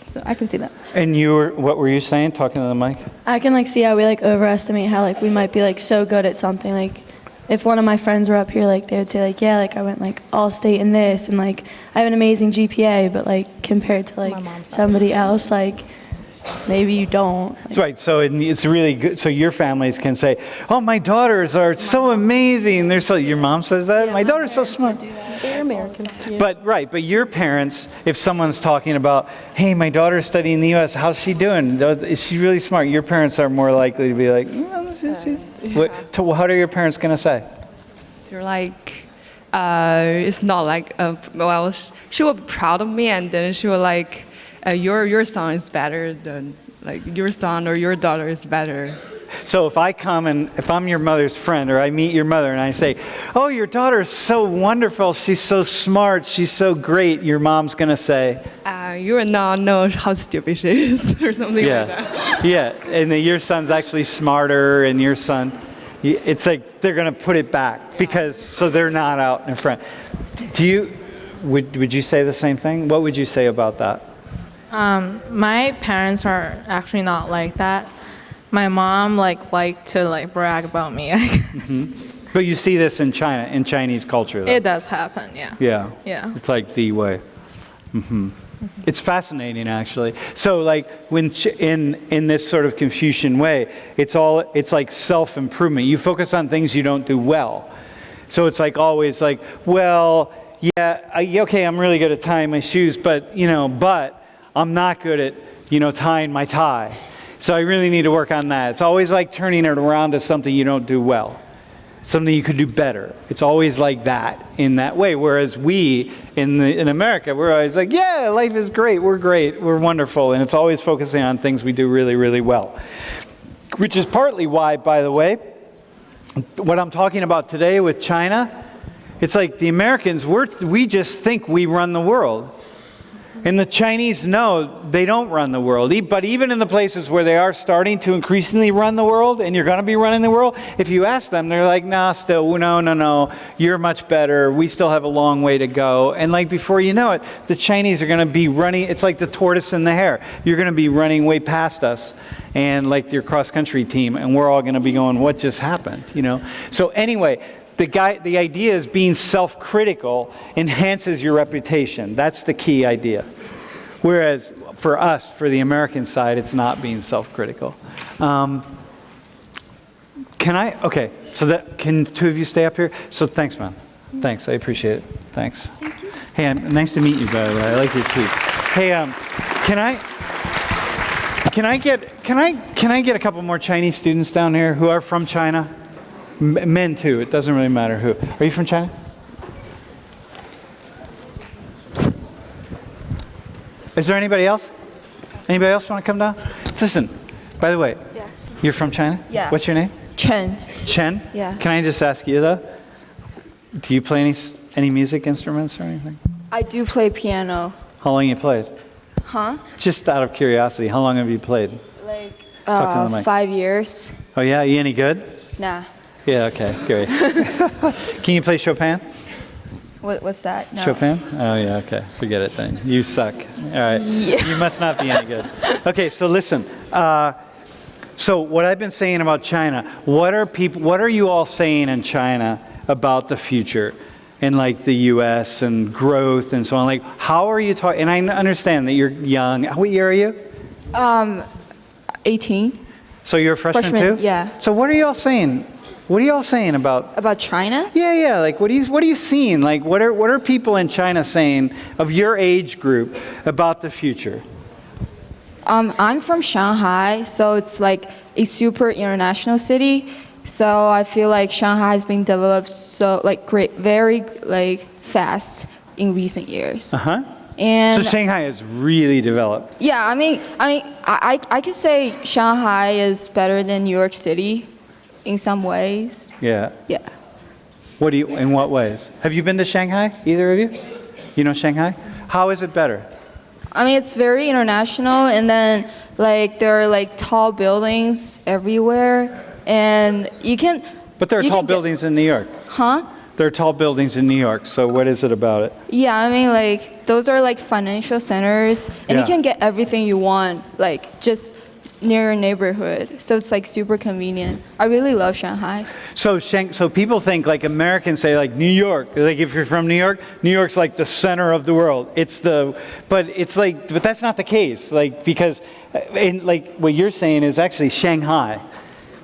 So I can see that. And what were you saying, talking to the mic? I can like see how we like overestimate how like we might be like so good at something. Like if one of my friends were up here, like they would say like, yeah, like I went like all state in this and like I have an amazing GPA, but like compared to like somebody else, like maybe you don't. That's right. So it's really good. So your families can say, oh, my daughters are so amazing. They're so, your mom says that? Yeah, my daughter's so smart. They're American. Yeah. But your parents, if someone's talking about, hey, my daughter's studying in the U.S., how's she doing? Is she really smart? Your parents are more likely to be like, what are your parents going to say? They're like, it's not like, well, she will be proud of me, and then she will like, your son is better than, like, your son or your daughter is better. So if I'm your mother's friend, or I meet your mother and I say, oh, your daughter's so wonderful, she's so smart, she's so great, your mom's going to say, you will not know how stupid she is, or something like that. Yeah, and your son's actually smarter, and your son, it's like they're going to put it back, because, so they're not out in front. Would you say the same thing? What would you say about that? My parents are actually not like that. My mom like to brag about me, I guess. Mm-hmm. But you see this in China, in Chinese culture, though. It does happen, yeah. Yeah. Yeah. It's like the way. Mm-hmm. It's fascinating, actually. So, like, when in this sort of Confucian way, it's like self-improvement. You focus on things you don't do well. So it's like always like, well, yeah, okay, I'm really good at tying my shoes, but I'm not good at, tying my tie. So I really need to work on that. It's always like turning it around to something you don't do well, something you could do better. It's always like that, in that way. Whereas we, in America, we're always like, yeah, life is great, we're wonderful. And it's always focusing on things we do really, really well. Which is partly why, by the way, what I'm talking about today with China, it's like the Americans, we just think we run the world. And the Chinese know they don't run the world. But even in the places where they are starting to increasingly run the world, and you're going to be running the world, if you ask them, they're like, nah, still, no, you're much better. We still have a long way to go. And like before you know it, the Chinese are going to be running. It's like the tortoise and the hare. You're going to be running way past us, and like your cross-country team, and we're all going to be going, what just happened? So anyway, the idea is being self-critical enhances your reputation. That's the key idea. Whereas for us, for the American side, it's not being self-critical. Okay, so can two of you stay up here? So thanks, man. Thanks, I appreciate it. Thanks. Thank you. Hey, nice to meet you, by the way. I like your tweets. Hey, can I get a couple more Chinese students down here who are from China? Men too, it doesn't really matter who. Are you from China? Is there anybody else? Anybody else want to come down? Listen, by the way, you're from China? Yeah. What's your name? Chen. Chen? Yeah. Can I just ask you though, do you play any Any music instruments or anything? I do play piano. How long you played? Huh? Just out of curiosity, how long have you played? Like Talk to the mic. 5 years. Oh yeah, you any good? Nah. Yeah, okay, great. Can you play Chopin? What's that? No. Chopin? Oh yeah, okay. Forget it then. You suck. All right. You must not be any good. Okay, so listen. So what I've been saying about China, what are you all saying in China about the future in like the US and growth and so on? Like how are you talking? And I understand that you're young. What year are you? 18. So you're a freshman too? Yeah. So what are you all saying? What are you all saying about About China? Yeah. Like, what are you seeing? Like, what are people in China saying of your age group about the future? I'm from Shanghai, so it's like a super international city. So I feel like Shanghai has been developed so like very like fast in recent years. And So Shanghai is really developed. yeah, I could say Shanghai is better than New York City in some ways. Yeah. Yeah. In what ways? Have you been to Shanghai? Either of you? You know Shanghai? How is it better? I mean, it's very international, and then like there are like tall buildings everywhere, and you can. But there are you tall can get- buildings in New York. Huh? There are tall buildings in New York. So what is it about it? Yeah, I mean, like those are like financial centers, and you Yeah. can get everything you want, like just near your neighborhood. So it's like super convenient. I really love Shanghai. So people think like Americans say like New York. Like if you're from New York's like the center of the world. But that's not the case. Like because, like what you're saying is actually Shanghai.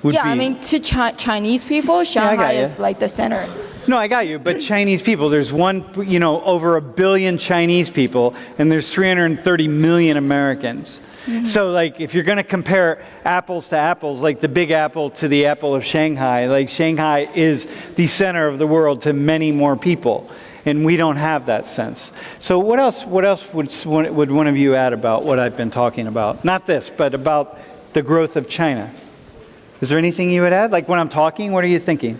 Yeah, I mean, to Chinese people, Shanghai ya. is like the center. No, I got you. But Chinese people, there's over 1 billion Chinese people, and there's 330 million Americans. So, like, if you're going to compare apples to apples, like the Big Apple to the apple of Shanghai, like Shanghai is the center of the world to many more people, and we don't have that sense. So, what else would one of you add about what I've been talking about? Not this, but about the growth of China. Is there anything you would add? Like when I'm talking, what are you thinking?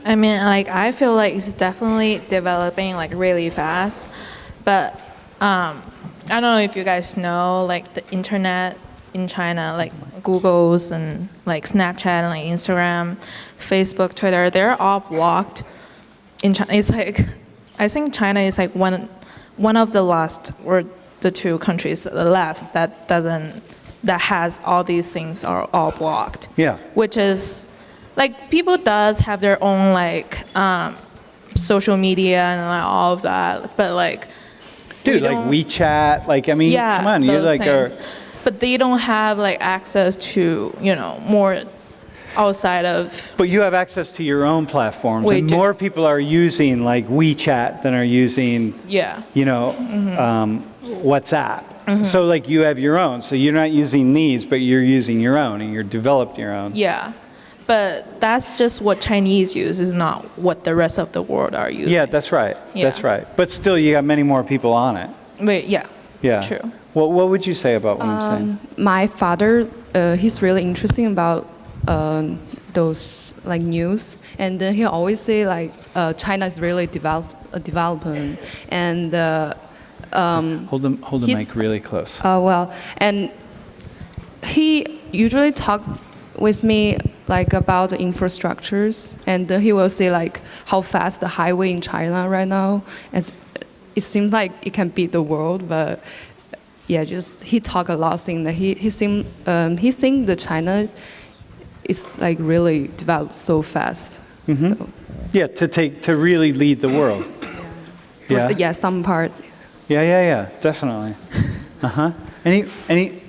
I mean, like I feel like it's definitely developing like really fast, but I don't know if you guys know like the internet in China, like Google's and like Snapchat and like Instagram, Facebook, Twitter, they're all blocked in China. It's like I think China is like one of the last or the two countries left that has all these things are all blocked. Yeah. Which is like people does have their own like social media and like, all of that, but like Dude, like WeChat, like, I mean, yeah, come on, you're those like, things. But they don't have like access to more outside of. but you have access to your own platforms, We and do. more people are using like WeChat than are using, Yeah. WhatsApp. So like you have your own, so you're not using these, but you're using your own, and you're developed your own. Yeah. But that's just what Chinese use, is not what the rest of the world are using. Yeah, that's right. Yeah. That's right. But still, you got many more people on it. But yeah. Yeah. True. What would you say about what I'm saying? My father, he's really interesting about those like news, and then he always say like China is really developing, and Hold the he's- mic really close. and he usually talk with me like about the infrastructures, and then he will say like how fast the highway in China right now, and it seems like it can beat the world, but yeah, just he talk a lot of things that he think that China is like really developed so fast. So, Yeah, to really lead the world. Yeah. Some parts. Yeah, definitely.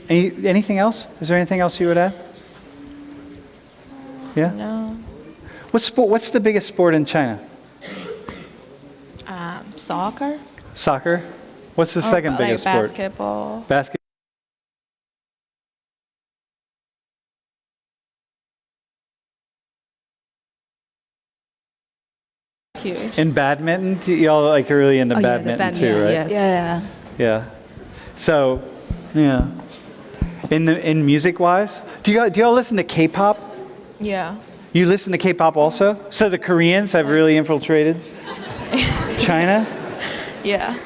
Anything else? Is there anything else you would add? Yeah. No. What's the biggest sport in China? Soccer. Soccer. What's the second biggest like sport? basketball. Basketball. It's huge. In badminton, y'all like are really into badminton too, right? Yes. Yeah. Yeah. So, yeah. In music wise, do y'all listen to K-pop? Yeah. You listen to K-pop also? So the Koreans have really infiltrated China? Yeah.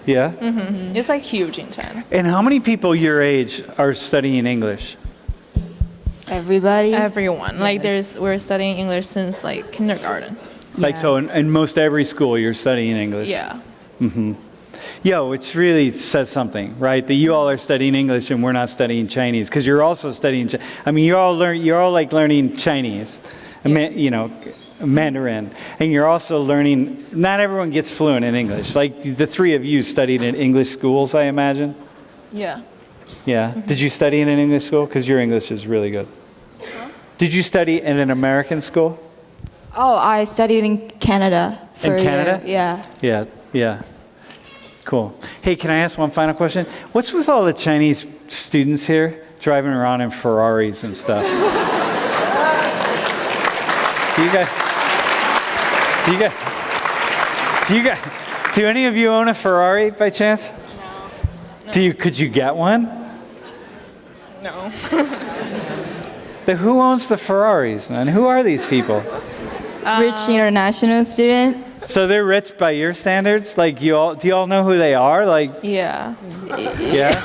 Yeah? It's like huge in China. And how many people your age are studying English? Everybody. Everyone. Like we're studying English since like kindergarten. Like, so in most every school you're studying English? Yeah. Yeah, which really says something, right? That you all are studying English and we're not studying Chinese, because you're also studying. I mean, you're all like learning Chinese, you know, Mandarin, and you're also learning. Not everyone gets fluent in English. Like the three of you studied in English schools, I imagine. Yeah. Yeah. Did you study in an English school? Because your English is really good. Did you study in an American school? Oh, I studied in Canada for In Canada? a year. Yeah. Yeah. Cool. Hey, can I ask one final question? What's with all the Chinese students here driving around in Ferraris and stuff? Do any of you own a Ferrari by chance? No. Could you get one? No. Who owns the Ferraris, man? Who are these people? Rich international student. So they're rich by your standards? Like do you all know who they are? Like Yeah. yeah.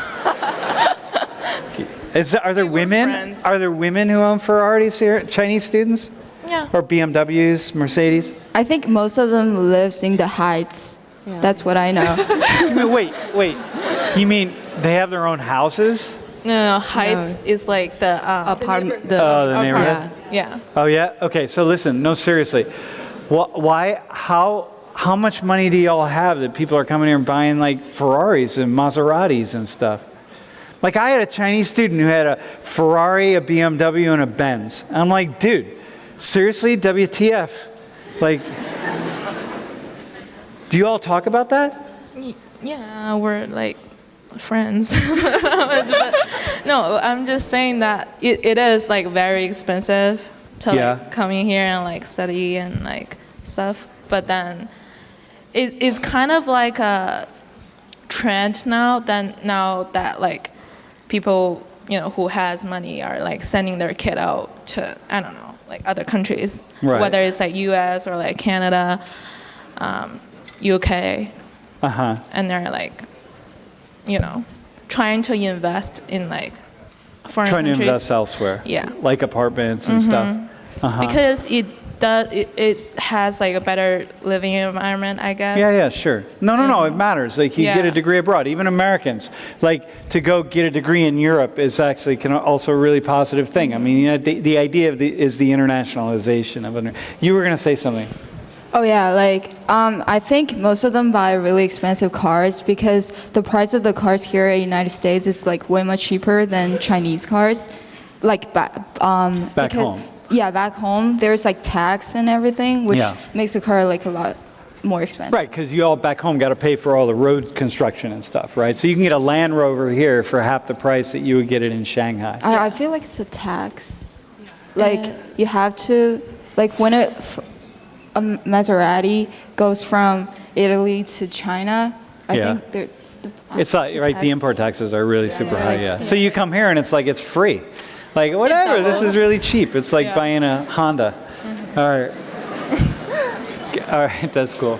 Are there women? friends. Are there women who own Ferraris here? Chinese students? Yeah. Or BMWs, Mercedes? I think most of them lives in the Heights. That's what I know. Wait. You mean they have their own houses? No, Heights is like the Apartment. The neighborhood? Yeah. Oh yeah. Okay. So listen. No, seriously. Why? How much money do y'all have that people are coming here and buying like Ferraris and Maseratis and stuff? Like I had a Chinese student who had a Ferrari, a BMW, and a Benz. And I'm like, dude, seriously, WTF? Like, do you all talk about that? Yeah, we're like friends. But, no, I'm just saying that it is like very expensive to like come in here and like study and like stuff. But then it's kind of like a trend now that like people, you know, who has money are like sending their kid out to, I don't know, like other countries, Right. whether it's like US or like Canada, UK, and they're like, you know, trying to invest in like foreign Trying countries. to invest elsewhere. Yeah. Like apartments and stuff. Because it has like a better living environment, I guess. Yeah, sure. No, it matters. Like you get a Yeah. degree abroad, even Americans. Like to go get a degree in Europe is actually also a really positive thing. I mean, you know, the idea is the internationalization of it. You were going to say something. Oh yeah, like I think most of them buy really expensive cars because the price of the cars here in the United States is like way much cheaper than Chinese cars. Like Back home. Yeah, back home there's like tax and everything, which makes the car like a lot more expensive. Right, because you all back home got to pay for all the road construction and stuff, right? So you can get a Land Rover here for half the price that you would get it in Shanghai. I feel like it's a tax. Like you have to, like when a Maserati goes from Italy to China, I think they're. It's like, right, the import taxes are really super high, yeah. So you come here and it's like it's free. Like, whatever, this is really cheap. It's like buying a Honda. All right. All right, that's cool.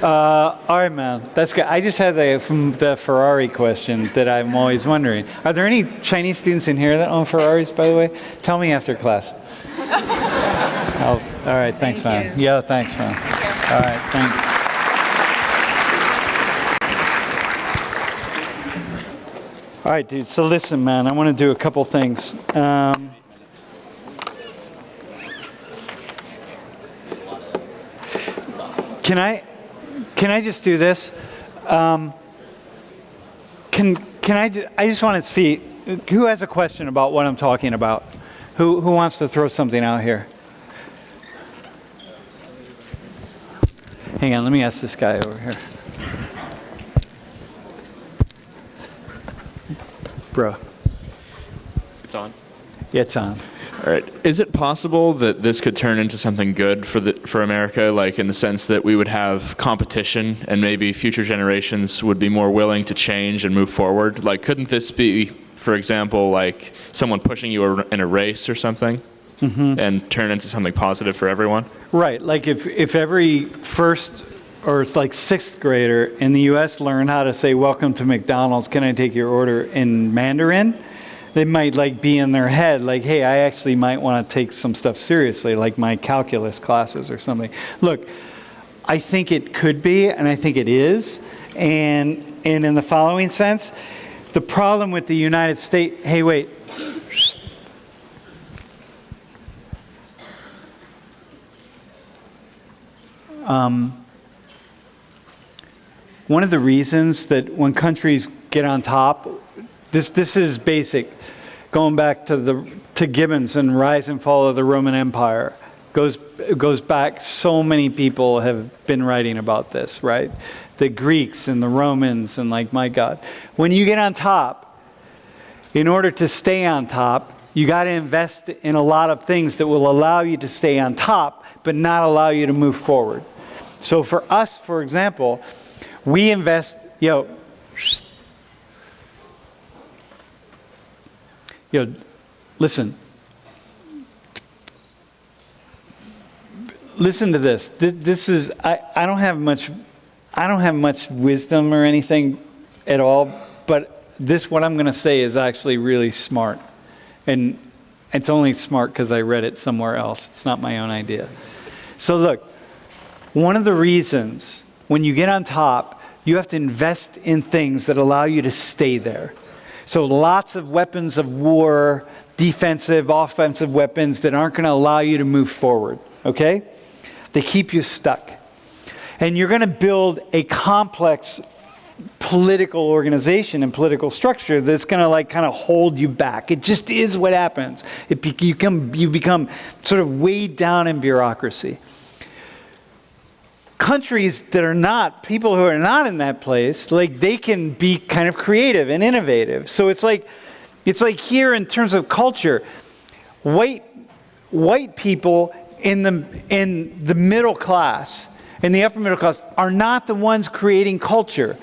All right, man, that's good. I just had from the Ferrari question that I'm always wondering. Are there any Chinese students in here that own Ferraris, by the way? Tell me after class. All right, thanks, man. Yeah, thanks, man. All right, thanks. All right, dude, so listen, man, I want to do a couple things. Can I just do this? I just want to see, who has a question about what I'm talking about? Who wants to throw something out here? Hang on, let me ask this guy over here. Bro. It's on. Yeah, it's on. All right. Is it possible that this could turn into something good for America, like in the sense that we would have competition and maybe future generations would be more willing to change and move forward? Like, couldn't this be, for example, like someone pushing you in a race or something? and turn into something positive for everyone? Right, like if every first or it's like sixth grader in the US learn how to say welcome to McDonald's, can I take your order in Mandarin? They might like be in their head like, hey, I actually might want to take some stuff seriously, like my calculus classes or something. Look, I think it could be, and I think it is, and in the following sense, the problem with the United States, hey, wait. One of the reasons that when countries get on top, this is basic, going back to Gibbons and Rise and Fall of the Roman Empire, goes back, so many people have been writing about this, right? The Greeks and the Romans and like, my God. When you get on top, in order to stay on top, you got to invest in a lot of things that will allow you to stay on top, but not allow you to move forward. So for us, for example, we invest, listen to this. This is, I don't have much wisdom or anything at all, but what I'm going to say is actually really smart. And it's only smart because I read it somewhere else. It's not my own idea. So look, one of the reasons when you get on top, you have to invest in things that allow you to stay there. So lots of weapons of war, defensive, offensive weapons that aren't going to allow you to move forward, okay? They keep you stuck. And you're going to build a complex political organization and political structure that's going to like kind of hold you back. It just is what happens. You become sort of weighed down in bureaucracy. Countries that are not, people who are not in that place, like they can be kind of creative and innovative. So it's like here in terms of culture, white people in the middle class, in the upper middle class, are not the ones creating culture.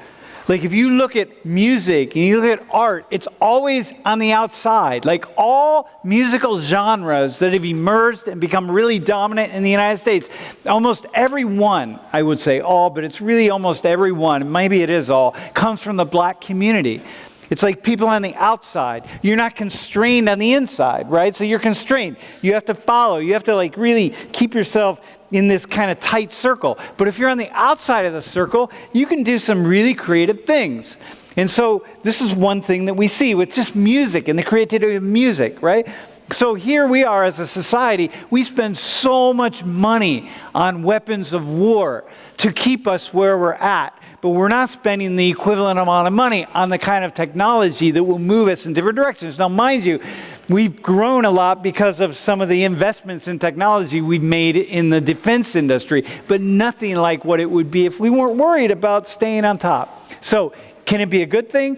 Like if you look at music and you look at art, it's always on the outside. Like all musical genres that have emerged and become really dominant in the United States, almost every one, I would say all, but it's really almost every one, maybe it is all, comes from the black community. It's like people on the outside. You're not constrained on the inside, right? So you're constrained. You have to follow. You have to like really keep yourself in this kind of tight circle. But if you're on the outside of the circle, you can do some really creative things. And so this is one thing that we see with just music and the creativity of music, right? So here we are as a society, we spend so much money on weapons of war to keep us where we're at, but we're not spending the equivalent amount of money on the kind of technology that will move us in different directions. Now, mind you, we've grown a lot because of some of the investments in technology we've made in the defense industry, but nothing like what it would be if we weren't worried about staying on top. So, can it be a good thing?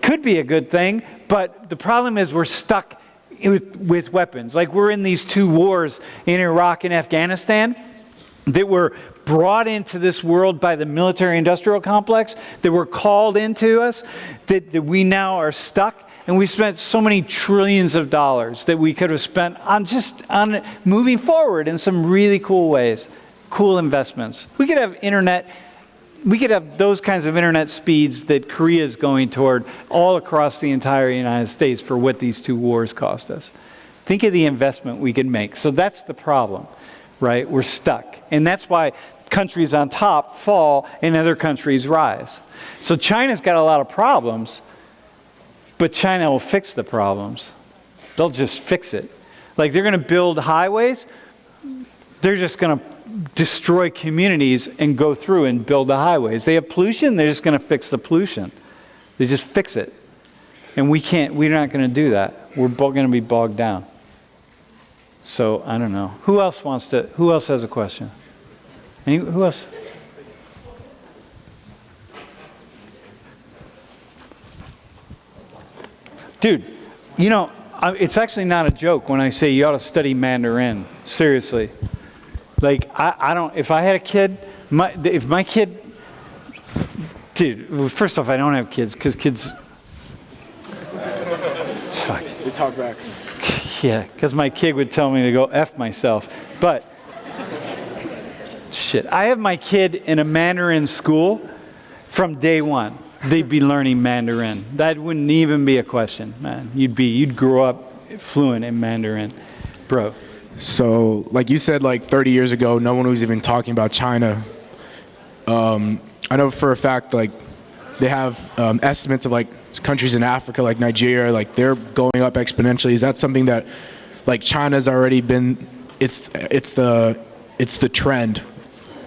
Could be a good thing, but the problem is we're stuck with weapons. Like we're in these two wars in Iraq and Afghanistan that were brought into this world by the military-industrial complex, that were called into us, that we now are stuck. And we spent so many trillions of dollars that we could have spent on moving forward in some really cool ways, cool investments. We could have internet. We could have those kinds of internet speeds that Korea is going toward all across the entire United States for what these two wars cost us. Think of the investment we could make. So that's the problem, right? We're stuck. And that's why countries on top fall and other countries rise. So China's got a lot of problems, but China will fix the problems. They'll just fix it. Like they're going to build highways. They're just going to destroy communities and go through and build the highways. They have pollution, they're just going to fix the pollution. They just fix it. And we're not going to do that. We're going to be bogged down. So, I don't know. Who else has a question? Who else? Dude, it's actually not a joke when I say you ought to study Mandarin. Seriously. Like, I don't, if I had a kid, if my kid, dude, first off, I don't have kids, because kids, fuck. They talk back. Yeah, because my kid would tell me to go F myself. But, shit, I have my kid in a Mandarin school from day one. They'd be learning Mandarin. That wouldn't even be a question, man. You'd grow up fluent in Mandarin, bro. So, like you said, like 30 years ago, no one was even talking about China. I know for a fact, like, they have estimates of, like, countries in Africa, like Nigeria, like, they're going up exponentially. Is that something that, like, China's already been, it's the trend?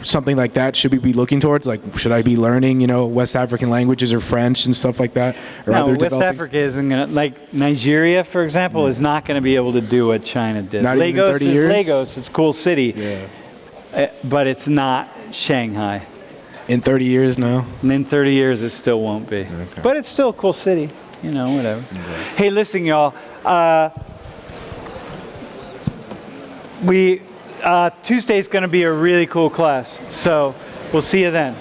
Something like that should we be looking towards? Like, should I be learning, you know, West African languages or French and stuff like that? Or No, other West developing- Africa isn't going to, like Nigeria, for example, is not going to be able to do what China did. Not even in Lagos 30 is years? Lagos, it's a cool city, Yeah. but it's not Shanghai. In 30 years now? And in 30 years, it still won't be. Okay. But it's still a cool city, you know, whatever. Hey, listen, y'all. Tuesday's going to be a really cool class, so we'll see you then.